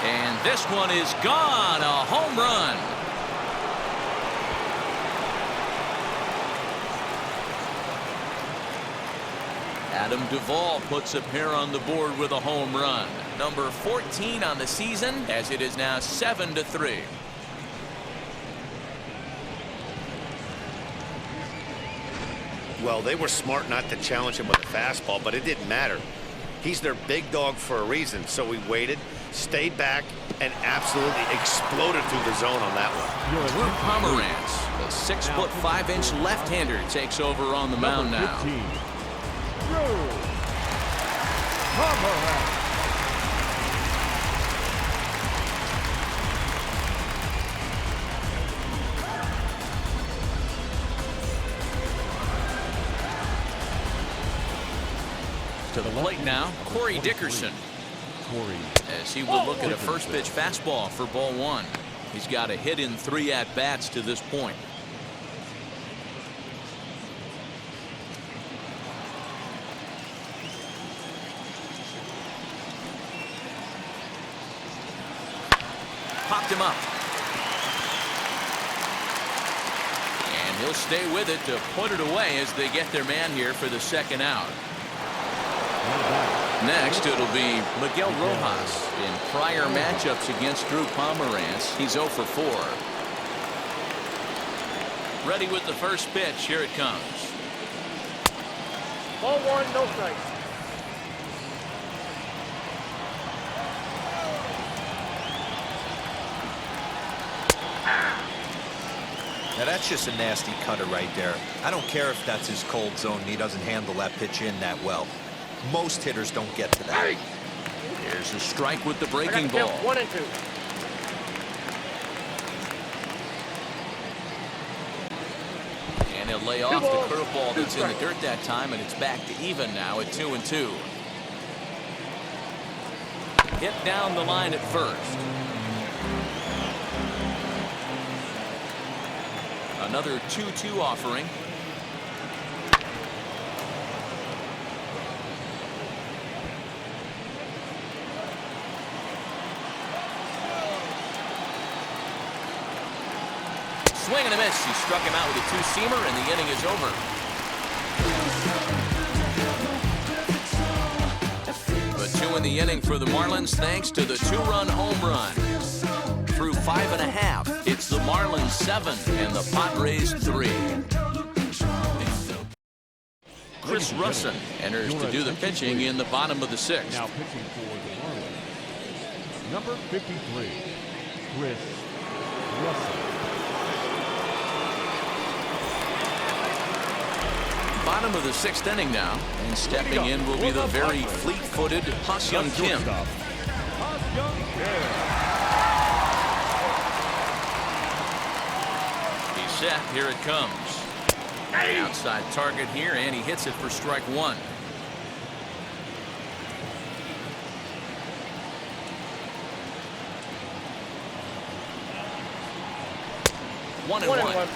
And this one is gone. A home run. Adam Duvall puts a pair on the board with a home run. Number 14 on the season, as it is now 7-3. Well, they were smart not to challenge him with a fastball, but it didn't matter. He's their big dog for a reason, so he waited, stayed back, and absolutely exploded through the zone on that one. Drew Pomeranz, the 6'5" left-hander, takes over on the mound now. Drew Pomeranz. To the plate now, Corey Dickerson. As he will look at a first pitch fastball for ball one. He's got a hit in 3 at-bats to this point. Popped him up. And he'll stay with it to put it away as they get their man here for the second out. Next, it'll be Miguel Rojas. In prior matchups against Drew Pomeranz, he's 0 for 4. Ready with the first pitch. Here it comes. Ball 1, no strikes. Now that's just a nasty cutter right there. I don't care if that's his cold zone and he doesn't handle that pitch in that well. Most hitters don't get to that. Here's a strike with the I breaking got to ball. count 1 and 2. And he'll lay off the curveball that's in the dirt that time, and it's back to even now at 2-2. Hit down the line at first. Another 2-2 offering. Swing and a miss. He struck him out with a two-seamer, and the inning is over. The 2 in the inning for the Marlins, thanks to the 2-run home run. Through 5.5, it's the Marlins 7 and the Padres 3. Chris Russin enters to do the pitching in the bottom of the 6th. Now pitching for the Marlins, number 53, Chris Russin. Bottom of the 6th inning now, and stepping in will be the very fleet-footed Ha-Seong Kim. He's set. Here it comes. Outside target here, and he hits it for strike 1. One and one.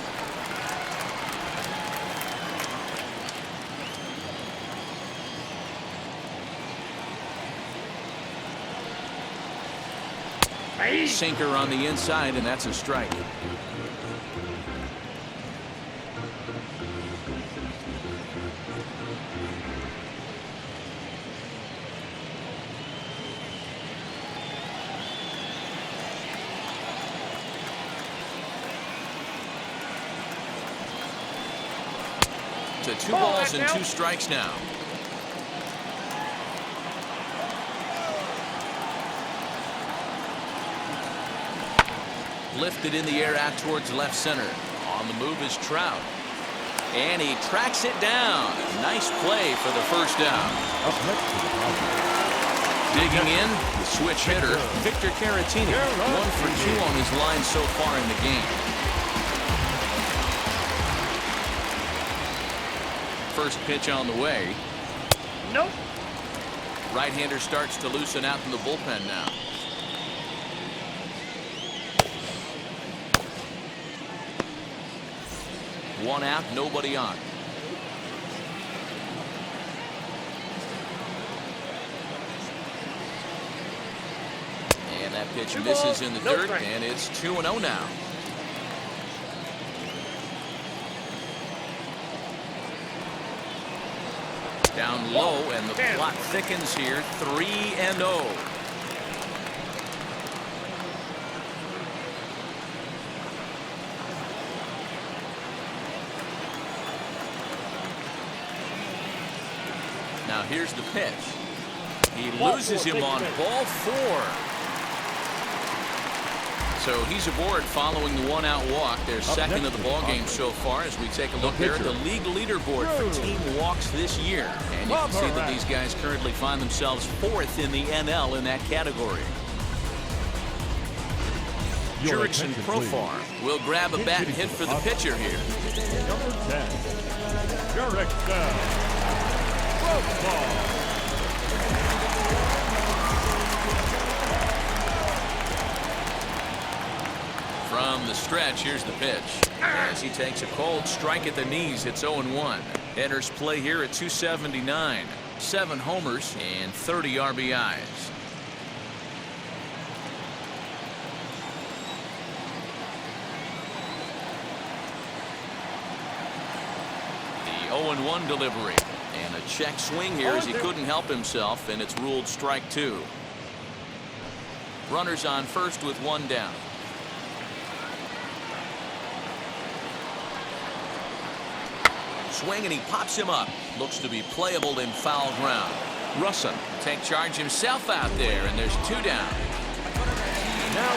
Sinker on the inside, and that's a strike. To 2 balls and 2 strikes now. Lifted in the air out towards left center. On the move is Trout. And he tracks it down. Nice play for the first down. Up next to the ball. Digging in, the switch hitter, Victor Caratini. 1 for 2 on his line so far in the game. First pitch on the way. Nope. Right-hander starts to loosen out in the bullpen now. One out, nobody on. And that pitch misses in the dirt, and it's 2-0 now. Down low, and the plot thickens here. 3-0. Now here's the pitch. He loses him on ball 4. So he's aboard following the 1-out walk. They're second of the ball game so far as we take a look there at the league leaderboard for team walks this year. And you can see that these guys currently find themselves 4th in the NL in that category. Jurickson Profar will grab a bat and hit for the pitcher here. Number 10, Jurickson Profar. From the stretch, here's the pitch. As he takes a cold strike at the knees, it's 0-1. Headers play here at 279. 7 homers and 30 RBIs. The 0-1 delivery. And a check swing here as he couldn't help himself, and it's ruled strike 2. Runners on first with 1 down. Swing, and he pops him up. Looks to be playable in foul ground. Russin take charge himself out there, and there's 2 down. Now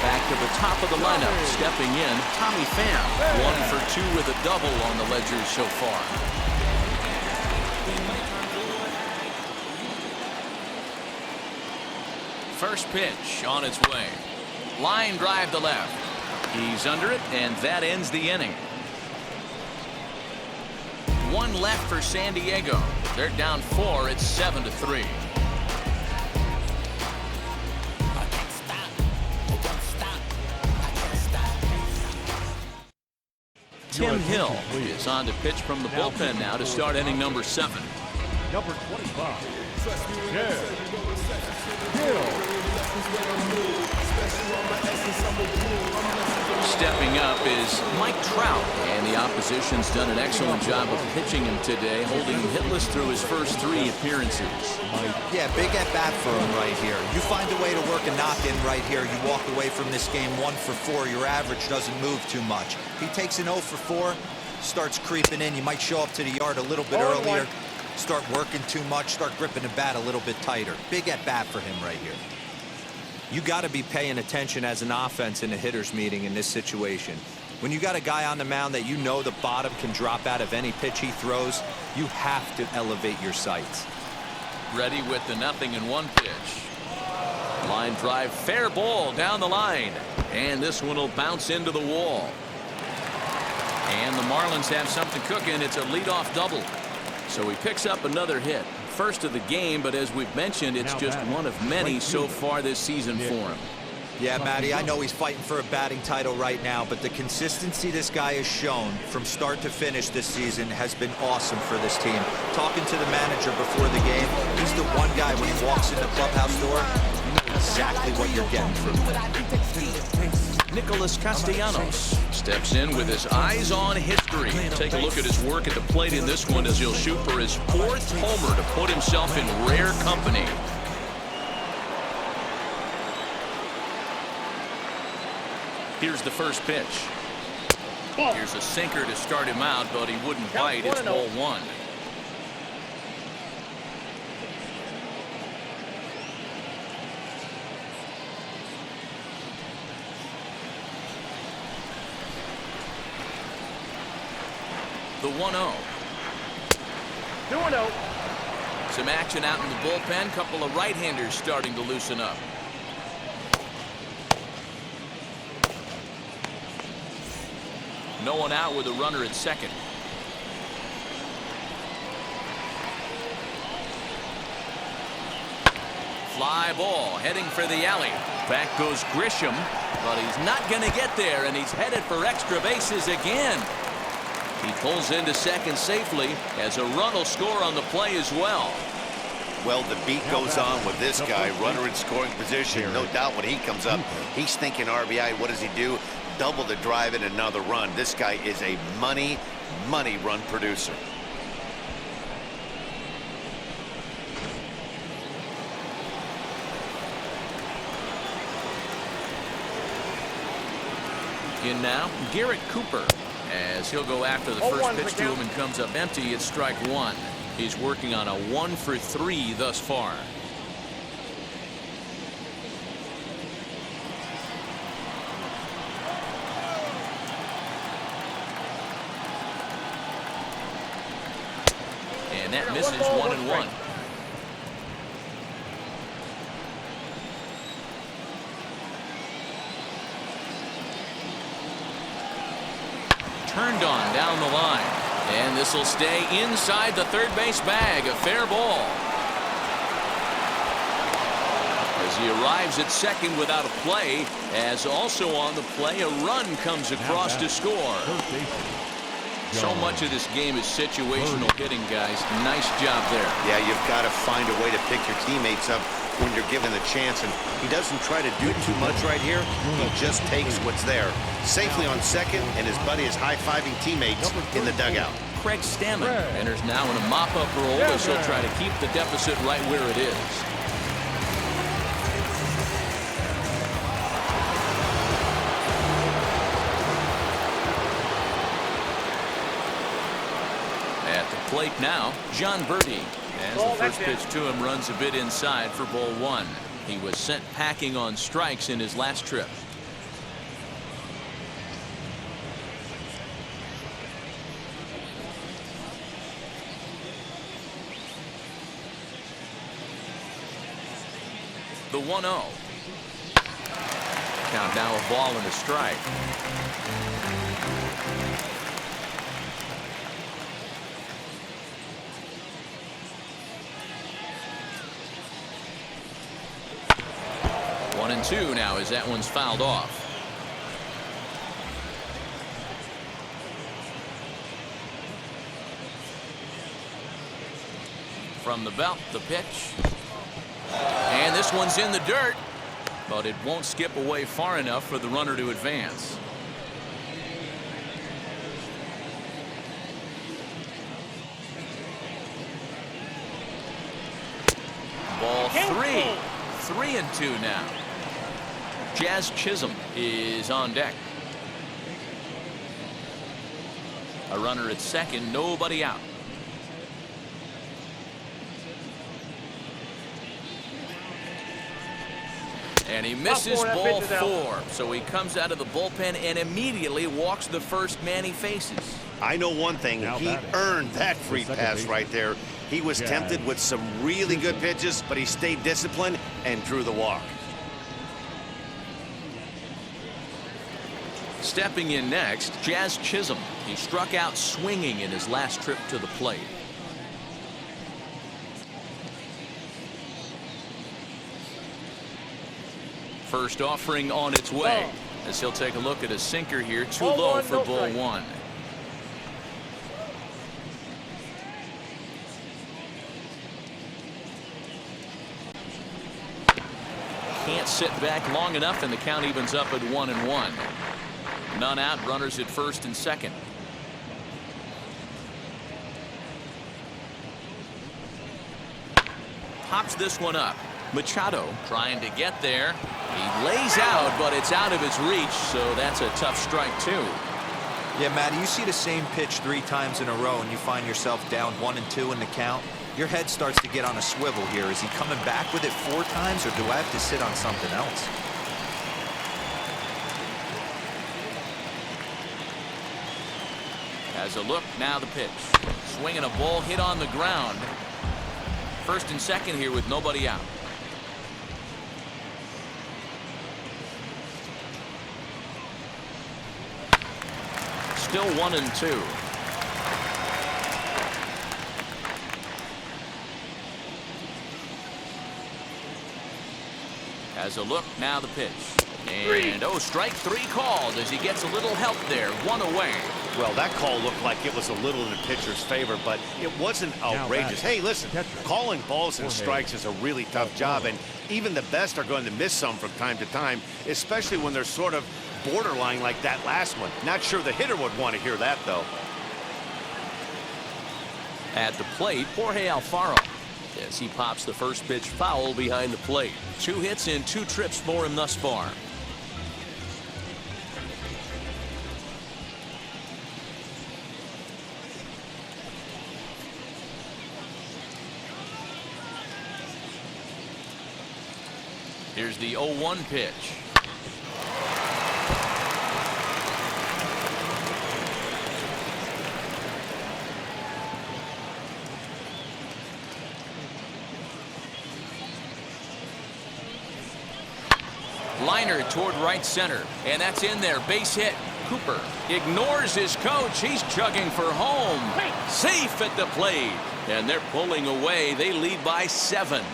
back to the top of the lineup. Stepping in, Tommy Pham. 1 for 2 with a double on the ledger so far. First pitch on its way. Line drive to left. He's under it, and that ends the inning. 1 left for San Diego. They're down 4. It's 7-3. Tim Hill is on to pitch from the bullpen now to start inning number 7. number 25, Hill. Stepping up is Mike Trout, and the opposition's done an excellent job of pitching him today, holding him hitless through his first 3 appearances. Yeah, big at bat for him right here. You find a way to work a knock-in right here. You walk away from this game 1 for 4. Your average doesn't move too much. He takes an 0 for 4, starts creeping in. You might show up to the yard a little bit earlier, start working too much, start gripping the bat a little bit tighter. Big at bat for him right here. You got to be paying attention as an offense in a hitter's meeting in this situation. When you got a guy on the mound that you know the bottom can drop out of any pitch he throws, you have to elevate your sights. Ready with the 0-1 pitch. Line drive, fair ball down the line. And this one will bounce into the wall. And the Marlins have something cooking. It's a leadoff double. So he picks up another hit. First of the game, but as we've mentioned, it's just one of many so far this season for him. Yeah, Matty, I know he's fighting for a batting title right now, but the consistency this guy has shown from start to finish this season has been awesome for this team. Talking to the manager before the game, he's the one guy when he walks in the clubhouse door, you know exactly what you're getting from him. Nicholas Castellanos steps in with his eyes on history. Take a look at his work at the plate in this one as he'll shoot for his 4th homer to put himself in rare company. Here's the first pitch. Here's a sinker to start him out, but he wouldn't bite. It's ball 1. The 1-0. 2-0. Some action out in the bullpen. Couple of right-handers starting to loosen up. No one out with a runner at second. Fly ball heading for the alley. Back goes Grisham, but he's not going to get there, and he's headed for extra bases again. He pulls into second safely as a run will score on the play as well. Well, the beat goes on with this guy, runner in scoring position. No doubt when he comes up, he's thinking RBI. What does he do? Double the drive and another run. This guy is a money run producer. In now, Garrett Cooper, as he'll go after the first pitch to him and comes up empty. It's strike one. He's working on a 1-for-3 thus far. And that misses 1-1. Turned on down the line, and this will stay inside the third base bag. A fair ball as he arrives at second without a play, as also on the play a run comes across to score. So much of this game is situational hitting, guys. Nice job there. Yeah, you've got to find a way to pick your teammates up when you're given the chance, and he doesn't try to do too much right here. He just takes what's there. Safely on second, and his buddy is high-fiving teammates in the dugout. Craig Stammen enters now in a mop-up role as he'll try to keep the deficit right where it is. At the plate now, John Birdie. As the first pitch to him runs a bit inside for ball one. He was sent packing on strikes in his last trip. The 1-0. Count now, a ball and a strike. One and two now as that one's fouled off. From the belt, the pitch. And this one's in the dirt, but it won't skip away far enough for the runner to advance. Ball three. 3-2 now. Jazz Chisholm is on deck. A runner at second, nobody out. And he misses ball four. So he comes out of the bullpen and immediately walks the first man he faces. I know one thing. He earned that free pass right there. He was tempted with some really good pitches, but he stayed disciplined and drew the walk. Stepping in next, Jazz Chisholm. He struck out swinging in his last trip to the plate. First offering on its way, as he'll take a look at a sinker here. Too low for ball one. Can't sit back long enough, and the count evens up at 1-1. None out, runners at first and second. Pops this one up. Machado trying to get there. He lays out, but it's out of his reach, so that's a tough strike too. Yeah, Matty, you see the same pitch 3 times in a row and you find yourself down 1-2 in the count. Your head starts to get on a swivel here. Is he coming back with it 4 times, or do I have to sit on something else? Has a look, now the pitch. Swinging a ball hit on the ground. First and second here with nobody out. Still 1-2. Has a look, now the pitch. And strike three called as he gets a little help there. One away. Well, that call looked like it was a little in the pitcher's favor, but it wasn't outrageous. Hey, listen, calling balls and strikes is a really tough job, and even the best are going to miss some from time to time, especially when they're sort of borderline like that last one. Not sure the hitter would want to hear that, though. At the plate, Jorge Alfaro, as he pops the first pitch foul behind the plate. 2 hits in 2 trips for him thus far. Here's the 0-1 pitch. Liner toward right center, and that's in there. Base hit. Cooper ignores his coach. He's chugging for home. Safe at the plate, and they're pulling away. They lead by 7.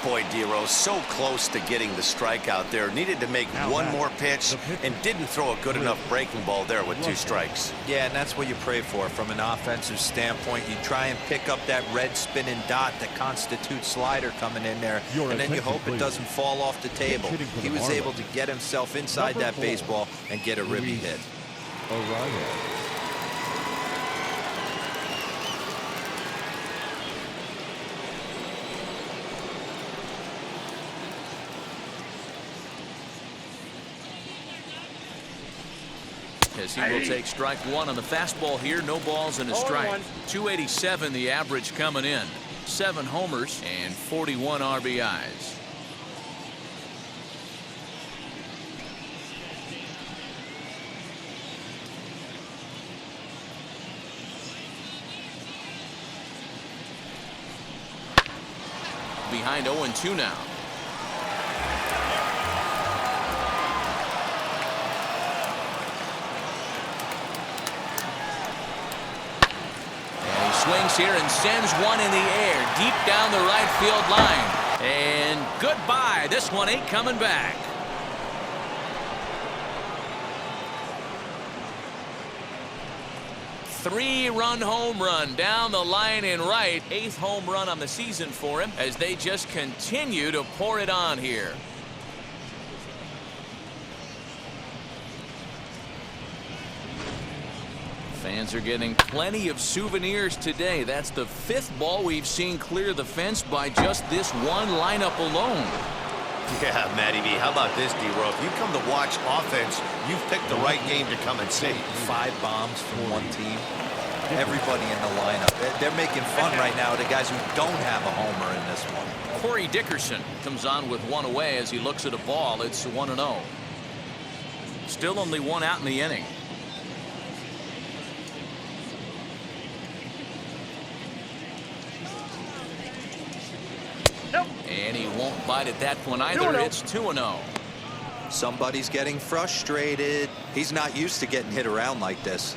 Boy, Dero, so close to getting the strikeout there. Needed to make one more pitch and didn't throw a good enough breaking ball there with 2 strikes. Yeah, and that's what you pray for from an offensive standpoint. You try and pick up that red spinning dot that constitutes slider coming in there, and then you hope it doesn't fall off the table. He was able to get himself inside that baseball and get a ribby hit. As he will take strike 1 on the fastball here. No balls and a strike. 287 the average coming in. 7 homers and 41 RBIs. Behind 0-2 now. Swings here and sends one in the air deep down the right field line. And goodbye. This one ain't coming back. Three-run home run down the line in right. 8th home run on the season for him as they just continue to pour it on here. Fans are getting plenty of souvenirs today. That's the 5th ball we've seen clear the fence by just this one lineup alone. Yeah, Matty B, how about this, D-Row? If you come to watch offense, you've picked the right game to come and see. 5 bombs from one team. Everybody in the lineup. They're making fun right now of the guys who don't have a homer in this one. Corey Dickerson comes on with 1 away as he looks at a ball. It's 1-0. Still only 1 out in the inning. And he won't bite at that one either. It's 2-0. Somebody's getting frustrated. He's not used to getting hit around like this.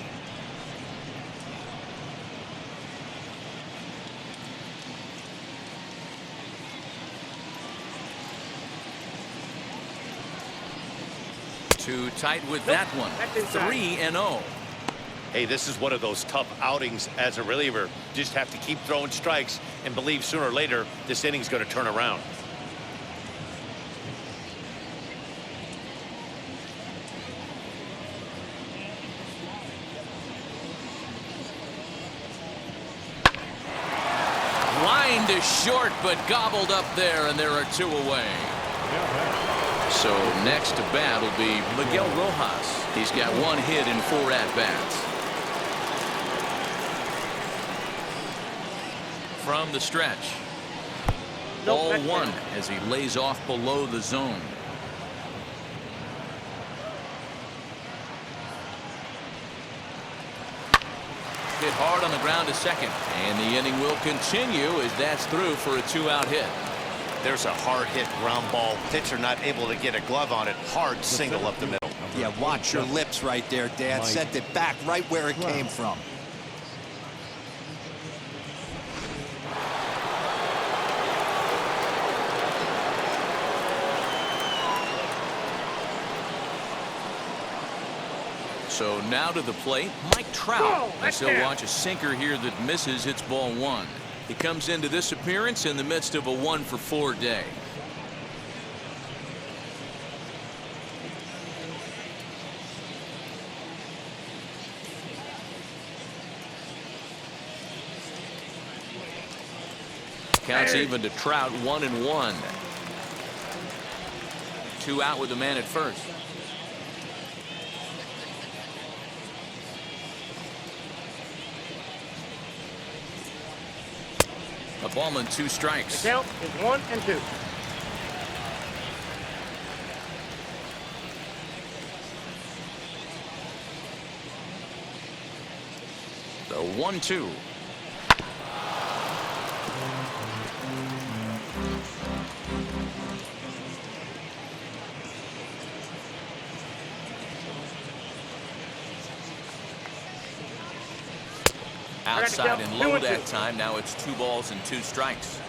Too tight with that one. 3-0. Hey, this is one of those tough outings as a reliever. Just have to keep throwing strikes and believe sooner or later this inning's going to turn around. Line to short, but gobbled up there, and there are 2 away. So next to bat will be Miguel Rojas. He's got 1 hit in 4 at-bats. From the stretch. Ball 1 as he lays off below the zone. hit hard on the ground to second. And the inning will continue as that's through for a 2-out hit. There's a hard hit ground ball. Pitcher not able to get a glove on it. Hard single up the middle. Yeah, watch your lips right there, Dan. Sent it back right where it came from. So now to the plate, Mike Trout. As he'll watch a sinker here that misses. It's ball 1. He comes into this appearance in the midst of a 1-for-4 day. Counts even to Trout, 1-1. 2 out with the man at first. A ball and 2 strikes. The count is 1-2. The 1-2. Outside and low that time. Now it's 2 balls and 2 strikes.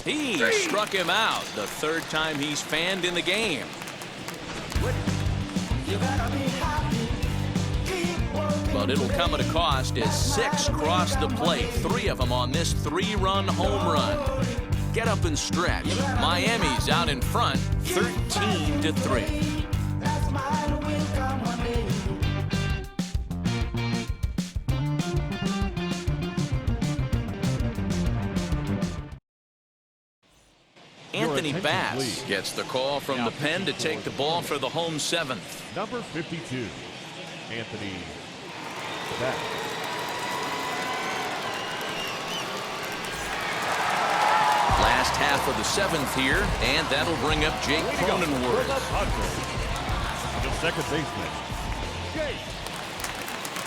He struck him out. The 3rd time he's fanned in the game. But it'll come at a cost as 6 cross the plate. 3 of them on this 3-run home run. Get up and stretch. Miami's out in front, 13-3. Anthony Bass gets the call from the pen to take the ball for the home 7th. Number 52, Anthony Bass. Last half of the 7th here, and that'll bring up Jake Cronenworth. The second baseman, Jake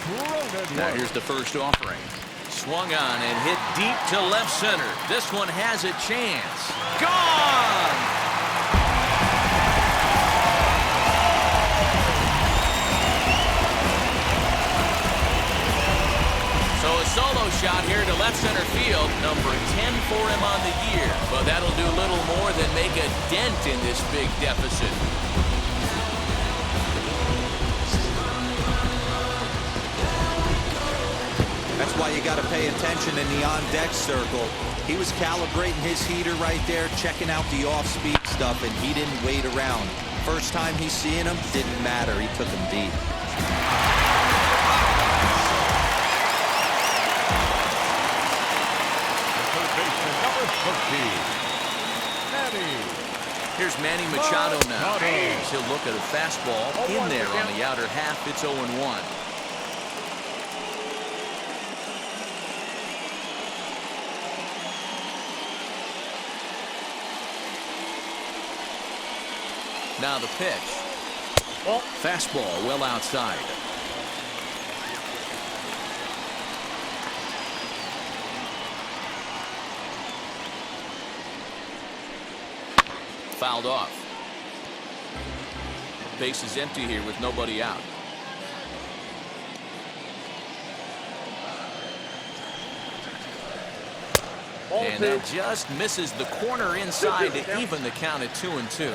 Cronenworth. Now here's the first offering. Swung on and hit deep to left center. This one has a chance. Gone! So a solo shot here to left center field, number 10 for him on the year. But that'll do little more than make a dent in this big deficit. That's why you got to pay attention in the on-deck circle. He was calibrating his heater right there, checking out the off-speed stuff, and he didn't wait around. First time he's seeing him, didn't matter. He took him deep. Here's Manny Machado now. He'll look at a fastball in there on the outer half. It's 0-1. Now the pitch. Fastball well outside. Fouled off. Base is empty here with nobody out. And that just misses the corner inside to even the count at 2-2.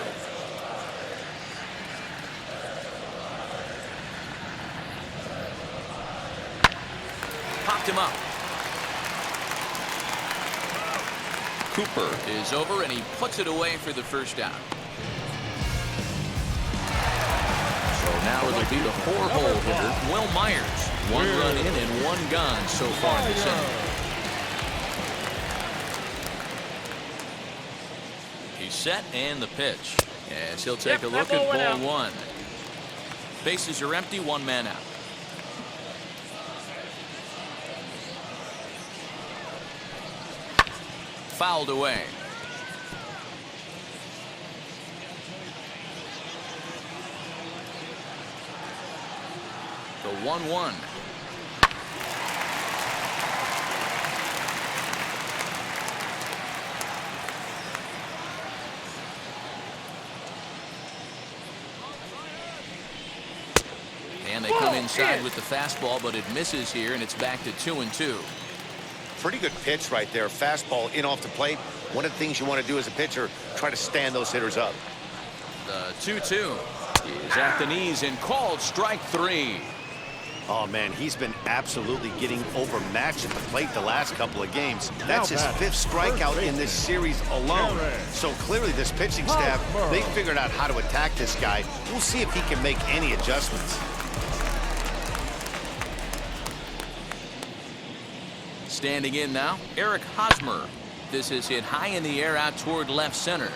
Popped him up. Cooper is over and he puts it away for the first out. So now it'll be the 4-hole hitter, Will Myers. 1 run in and 1 gone so far in this inning. He's set and the pitch. As he'll take a look at ball 1. Bases are empty, 1 man out. Fouled away. The 1-1. And they come inside with the fastball, but it misses here, and it's back to 2-2. Pretty good pitch right there. Fastball in off the plate. One of the things you want to do as a pitcher, try to stand those hitters up. The 2-2 is at the knees and called strike 3. Oh, man, he's been absolutely getting overmatched at the plate the last couple of games. That's his 5th strikeout in this series alone. So clearly this pitching staff, they figured out how to attack this guy. We'll see if he can make any adjustments. Standing in now, Eric Hosmer. This is hit high in the air out toward left center.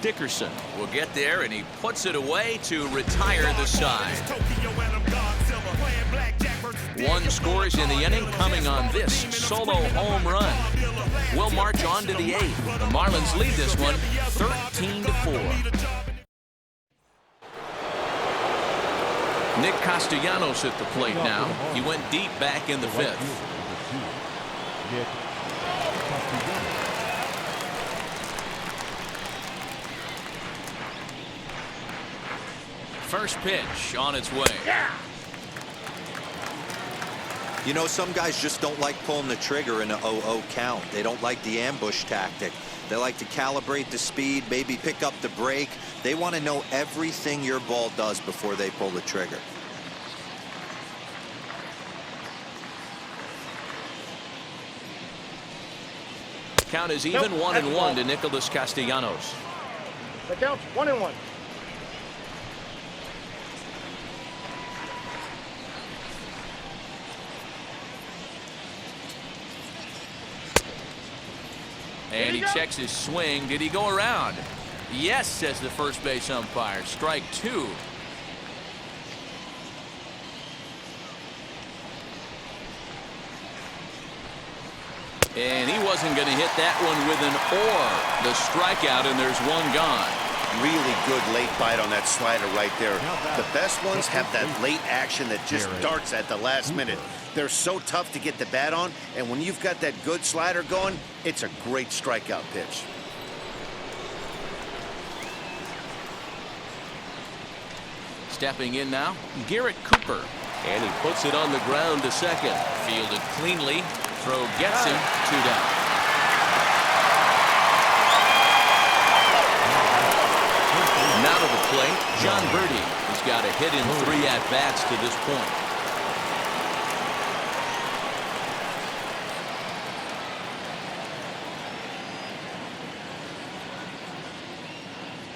Dickerson will get there, and he puts it away to retire the side. 1 scores in the inning, coming on this solo home run. We'll march on to the 8th. The Marlins lead this one 13-4. Nick Castellanos at the plate now. He went deep back in the 5th. First pitch on its way. You know, some guys just don't like pulling the trigger in an 0-0 count. They don't like the ambush tactic. They like to calibrate the speed, maybe pick up the brake. They want to know everything your ball does before they pull the trigger. Count is even 1-1 to Nicholas Castellanos. The count's 1-1. And he checks his swing. Did he go around? Yes, says the first base umpire. Strike 2. And he wasn't going to hit that one with an or. The strikeout, and there's 1 gone. Really good late bite on that slider right there. The best ones have that late action that just darts at the last minute. They're so tough to get the bat on, and when you've got that good slider going, it's a great strikeout pitch. Stepping in now, Garrett Cooper. And he puts it on the ground to second. Fielded cleanly. Throw gets him. 2 down. Now to the plate, John Birdie. He's got a hit in 3 at-bats to this point.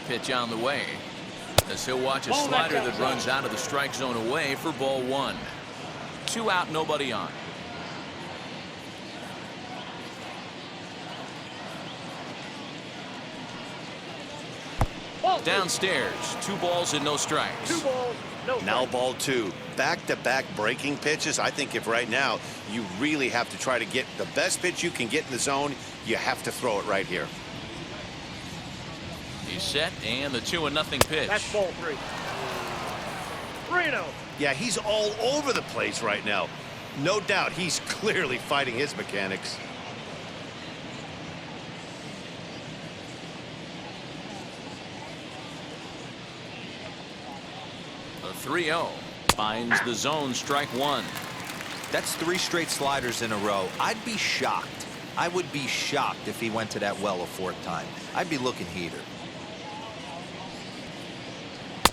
Pitch on the way. As he'll watch a slider that runs out of the strike zone away for ball 1. 2 out, nobody on. Downstairs, 2 balls and no strikes. 2 balls, no strikes. Now ball 2. Back-to-back breaking pitches. I think if right now you really have to try to get the best pitch you can get in the zone, you have to throw it right here. He's set, and the 2-0 pitch. That's ball 3. 3-0. Yeah, he's all over the place right now. No doubt he's clearly fighting his mechanics. The 3-0 finds the zone, strike 1. That's 3 straight sliders in a row. I'd be shocked. I would be shocked if he went to that well a 4th time. I'd be looking heater.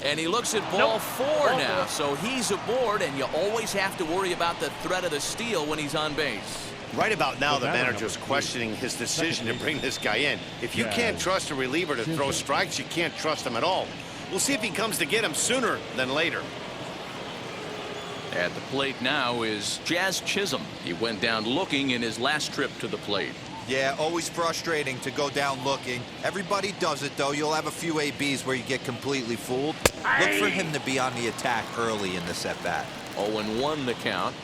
And he looks at ball 4 now, so he's aboard, and you always have to worry about the threat of the steal when he's on base. Right about now, the manager's questioning his decision to bring this guy in. If you can't trust a reliever to throw strikes, you can't trust him at all. We'll see if he comes to get him sooner than later. At the plate now is Jazz Chisholm. He went down looking in his last trip to the plate. Yeah, always frustrating to go down looking. Everybody does it, though. You'll have a few ABs where you get completely fooled. Look for him to be on the attack early in this at-bat. 0-1 the count.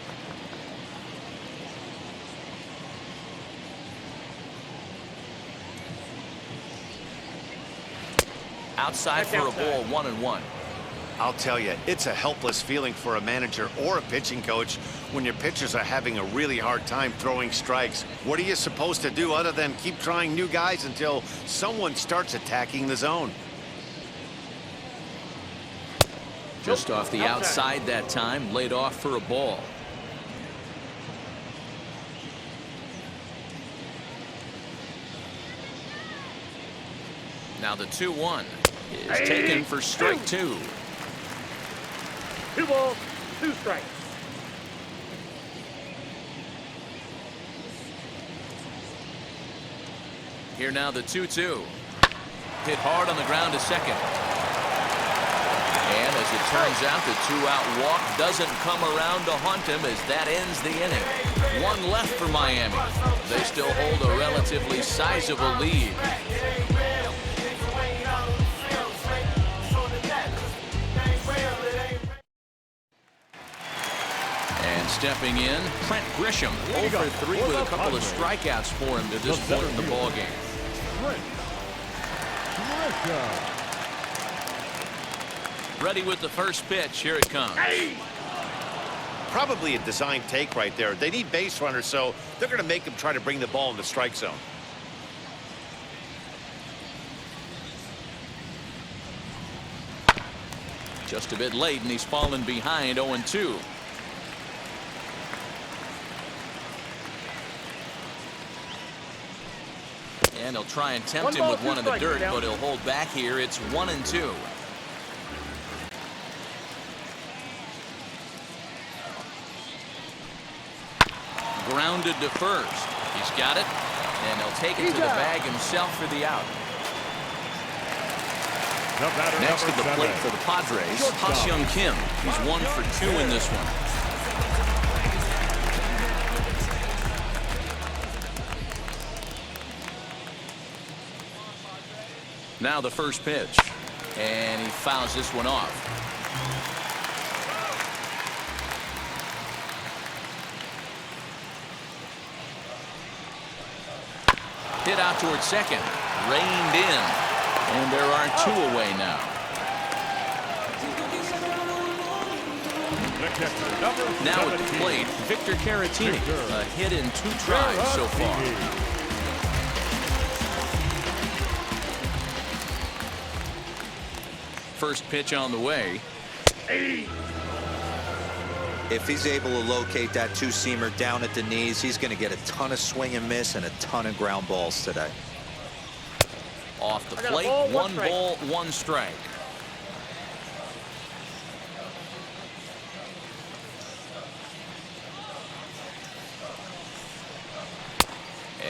Outside for a ball, 1-1. I'll tell you, it's a helpless feeling for a manager or a pitching coach when your pitchers are having a really hard time throwing strikes. What are you supposed to do other than keep trying new guys until someone starts attacking the zone? Just off the outside that time, laid off for a ball. Now the 2-1 is taken for strike 2. 2 balls, 2 strikes. Here now the 2-2. Hit hard on the ground to second. And as it turns out, the 2-out walk doesn't come around to haunt him as that ends the inning. 1 left for Miami. They still hold a relatively sizable lead. And stepping in, Trent Grisham, 0 for 3 with a couple of strikeouts for him to this point in the ballgame. Ready with the first pitch. Here it comes. Probably a design take right there. They need base runners, so they're going to make him try to bring the ball in the strike zone. Just a bit late, and he's fallen behind 0-2. And he'll try and tempt him with one in the dirt, but he'll hold back here. It's 1-2. Grounded to first. He's got it, and he'll take it to the bag himself for the out. Next to the plate for the Padres, Ha-Seong Kim. He's 1 for 2 in this one. Now the first pitch, and he fouls this one off. Hit out towards second, reined in, and there are 2 away now. Now at the plate, Victor Caratini, a hit in 2 tries so far. First pitch on the way. If he's able to locate that 2-seamer down at the knees, he's going to get a ton of swing and miss and a ton of ground balls today. Off the plate, 1 ball, 1 strike.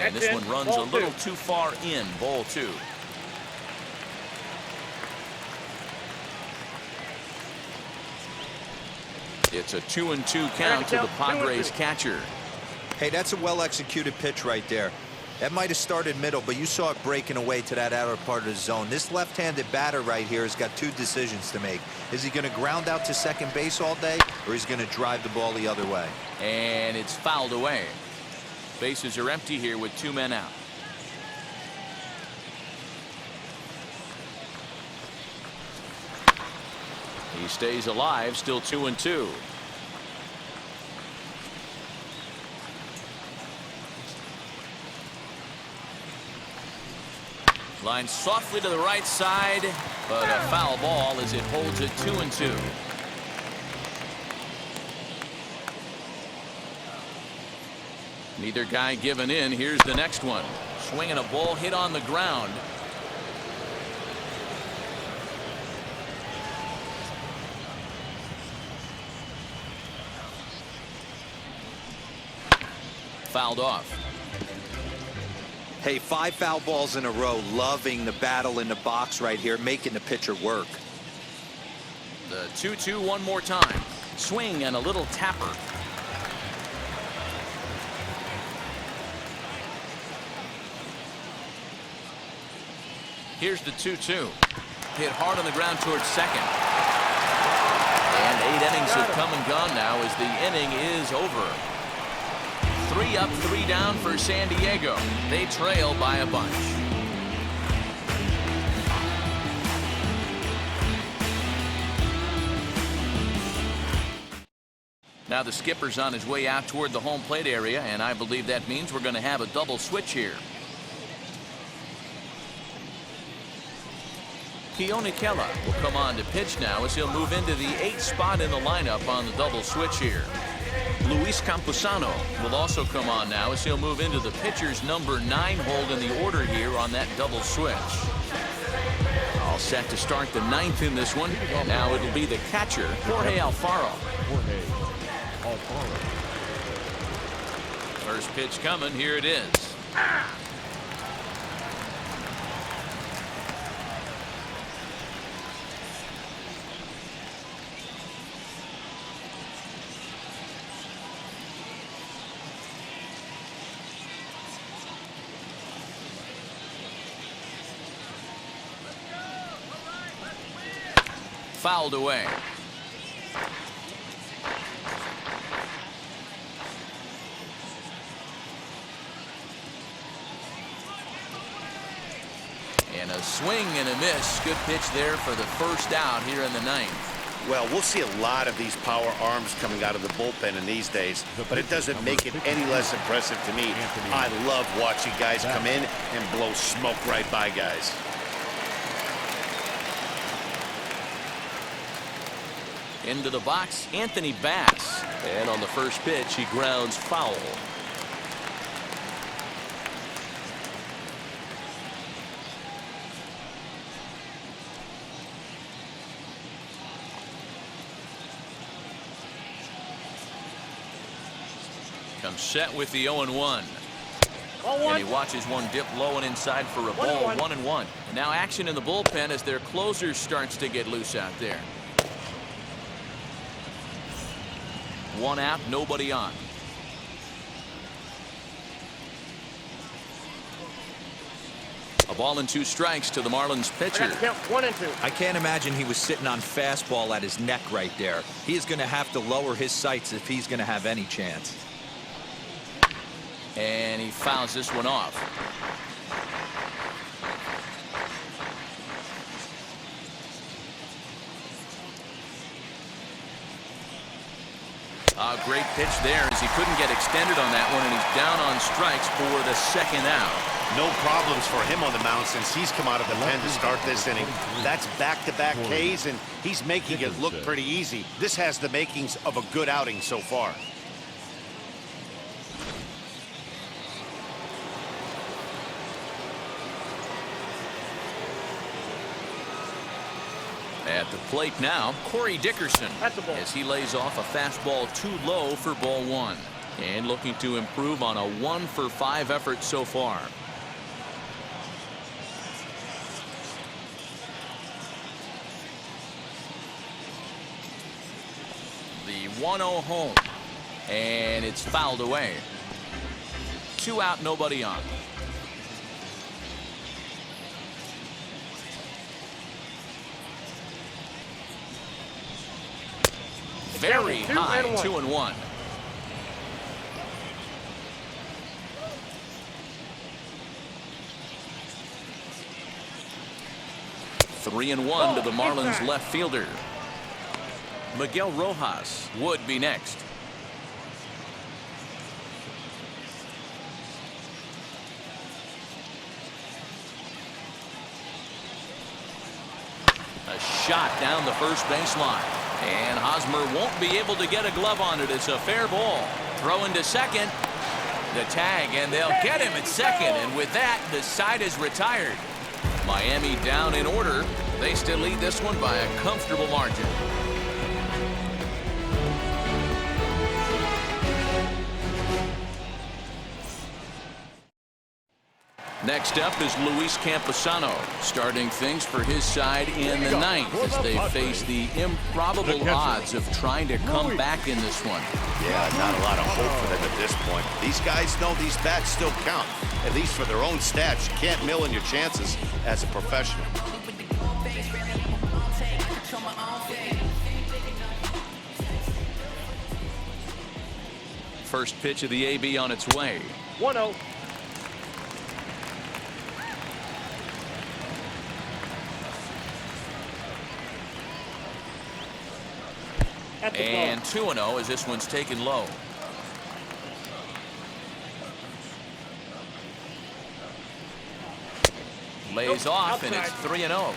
And this one runs a little too far in, ball 2. It's a 2-2 count to the Padres catcher. Hey, that's a well-executed pitch right there. That might have started middle, but you saw it breaking away to that outer part of the zone. This left-handed batter right here has got 2 decisions to make. Is he going to ground out to second base all day, or is he going to drive the ball the other way? And it's fouled away. Bases are empty here with 2 men out. He stays alive, still 2-2. Line softly to the right side, but a foul ball as it holds it 2-2. Neither guy giving in. Here's the next one. Swinging a ball hit on the ground. Fouled off. Hey, 5 foul balls in a row. Loving the battle in the box right here, making the pitcher work. The 2-2 one more time. Swing and a little tapper. Here's the 2-2. Hit hard on the ground towards second. And 8 innings have come and gone now as the inning is over. 3 up, 3 down for San Diego. They trail by a bunch. Now the skipper's on his way out toward the home plate area, and I believe that means we're going to have a double switch here. Keone Kela will come on to pitch now as he'll move into the 8th spot in the lineup on the double switch here. Luis Campusano will also come on now as he'll move into the pitcher's number 9 hold in the order here on that double switch. All set to start the 9th in this one. Now it'll be the catcher, Jorge Alfaro. First pitch coming. Here it is. Fouled away. And a swing and a miss. Good pitch there for the first out here in the 9th. Well, we'll see a lot of these power arms coming out of the bullpen in these days, but it doesn't make it any less impressive to me. I love watching guys come in and blow smoke right by guys. Into the box, Anthony Bass. And on the first pitch, he grounds foul. Comes set with the 0-1. And he watches one dip low and inside for a ball. 1-1. And now action in the bullpen as their closer starts to get loose out there. 1 out, nobody on. A ball and 2 strikes to the Marlins pitcher. 1 and 2. I can't imagine he was sitting on fastball at his neck right there. He is going to have to lower his sights if he's going to have any chance. And he fouls this one off. A great pitch there as he couldn't get extended on that one, and he's down on strikes for the 2nd out. No problems for him on the mound since he's come out of the pen to start this inning. That's back-to-back Ks, and he's making it look pretty easy. This has the makings of a good outing so far. At the plate now, Corey Dickerson, as he lays off a fastball too low for ball 1. And looking to improve on a 1-for-5 effort so far. The 1-0 home. And it's fouled away. 2 out, nobody on. Very high, 2-1. Three and 1 to the Marlins left fielder. Miguel Rojas would be next. A shot down the first baseline. And Hosmer won't be able to get a glove on it. It's a fair ball. Throw into second. The tag, and they'll get him at second. And with that, the side is retired. Miami down in order. They still lead this one by a comfortable margin. Next up is Luis Campusano, starting things for his side in the 9th as they face the improbable odds of trying to come back in this one. Yeah, not a lot of hope for them at this point. These guys know these bats still count, at least for their own stats. You can't mill in your chances as a professional. First pitch of the AB on its way. 1-0. That's a And ball. 2-0 as this one's taken low. Lays off, and it's 3-0.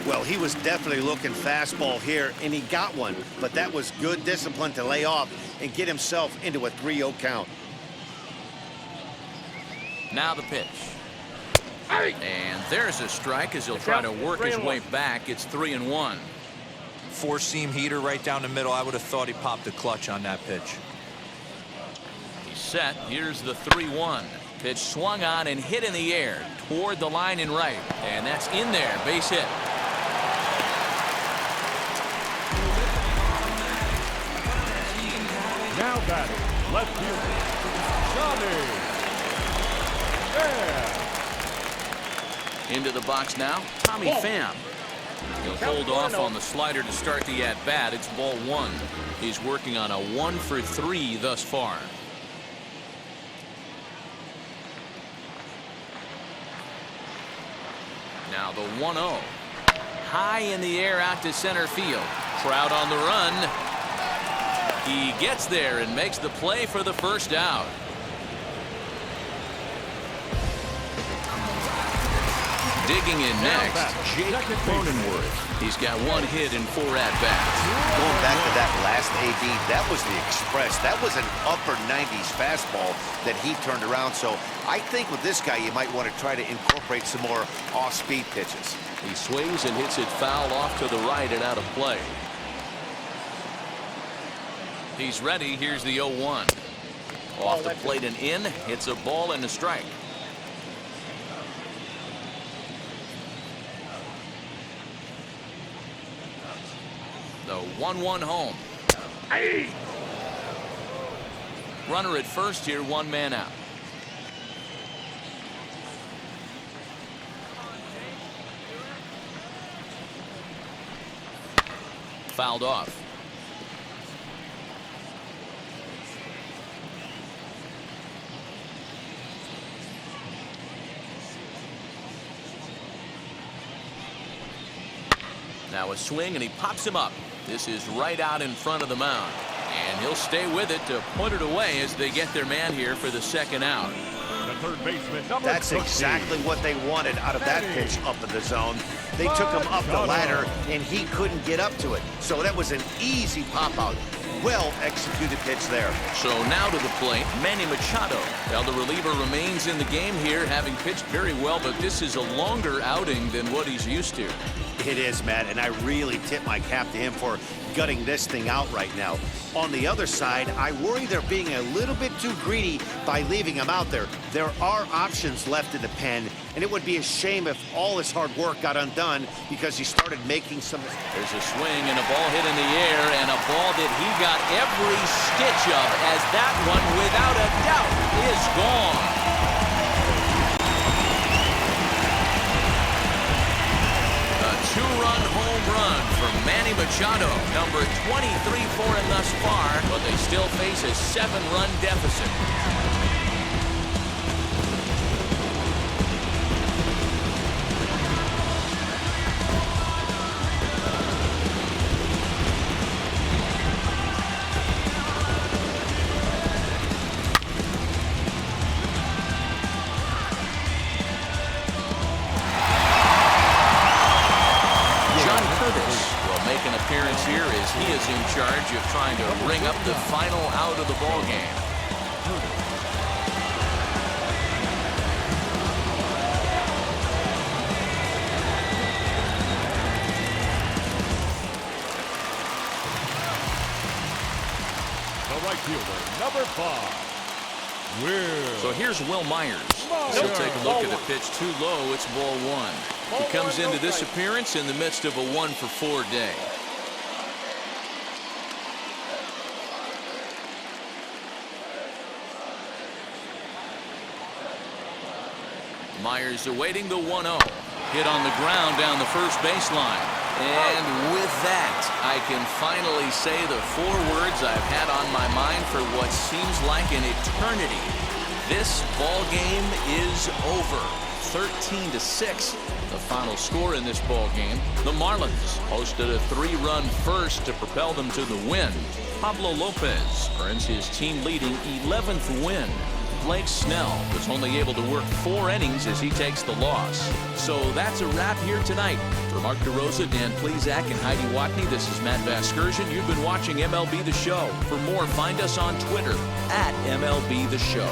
Well, he was definitely looking fastball here, and he got one. But that was good discipline to lay off and get himself into a 3-0 count. Now the pitch. And there's a strike as he'll try to work his way back. It's 3-1. Four-seam heater right down the middle. I would have thought he popped a clutch on that pitch. He's set. Here's the 3-1. Pitch swung on and hit in the air toward the line and right. And that's in there. Base hit. Now batting, left fielder, Johnny. Yeah. Into the box now, Tommy Pham. He'll hold off on the slider to start the at-bat. It's ball one. He's working on a 1-for-3 thus far. Now the 1-0. High in the air out to center field. Trout on the run. He gets there and makes the play for the first out. Digging in next, Jake Cronenworth. He's got one hit and 4 at-bats. Going back to that last AB, that was the express. That was an upper 90s fastball that he turned around. So I think with this guy, you might want to try to incorporate some more off-speed pitches. He swings and hits it foul off to the right and out of play. He's ready. Here's the 0-1. Off the plate and in. It's a ball and a strike. The 1-1 home. Hey. Runner at first here, 1 man out. Fouled off. Now a swing and he pops him up. This is right out in front of the mound. And he'll stay with it to put it away as they get their man here for the second out. The third baseman, number That's 20. exactly what they wanted out of that pitch up in the zone. They took him up the ladder, and he couldn't get up to it. So that was an easy pop-out. Well-executed pitch there. So now to the plate, Manny Machado. Now the reliever remains in the game here, having pitched very well, but this is a longer outing than what he's used to. It is, Matt, and I really tip my cap to him for gutting this thing out right now. On the other side, I worry they're being a little bit too greedy by leaving him out there. There are options left in the pen, and it would be a shame if all his hard work got undone because he started making some... There's a swing and a ball hit in the air, and a ball that he got every stitch of, as that one, without a doubt, is gone. Two-run home run from Manny Machado, number 23 for him thus far, but they still face a 7-run deficit. Here as he is in charge of trying to ring up the final out of the ball game. The right fielder, number 5. Will. So here's Will Myers. He'll take a look at the pitch too low. It's ball 1. He comes into this appearance in the midst of a 1-for-4 day. Myers awaiting the 1-0. Hit on the ground down the first baseline. And with that, I can finally say the 4 words I've had on my mind for what seems like an eternity. This ball game is over. 13-6. The final score in this ball game. The Marlins posted a 3-run first to propel them to the win. Pablo Lopez earns his team-leading 11th win. Blake Snell was only able to work 4 innings as he takes the loss. So that's a wrap here tonight. For Mark DeRosa, Dan Plezak, and Heidi Watney, this is Matt Vasgersian. You've been watching MLB The Show. For more, find us on Twitter @MLB The Show.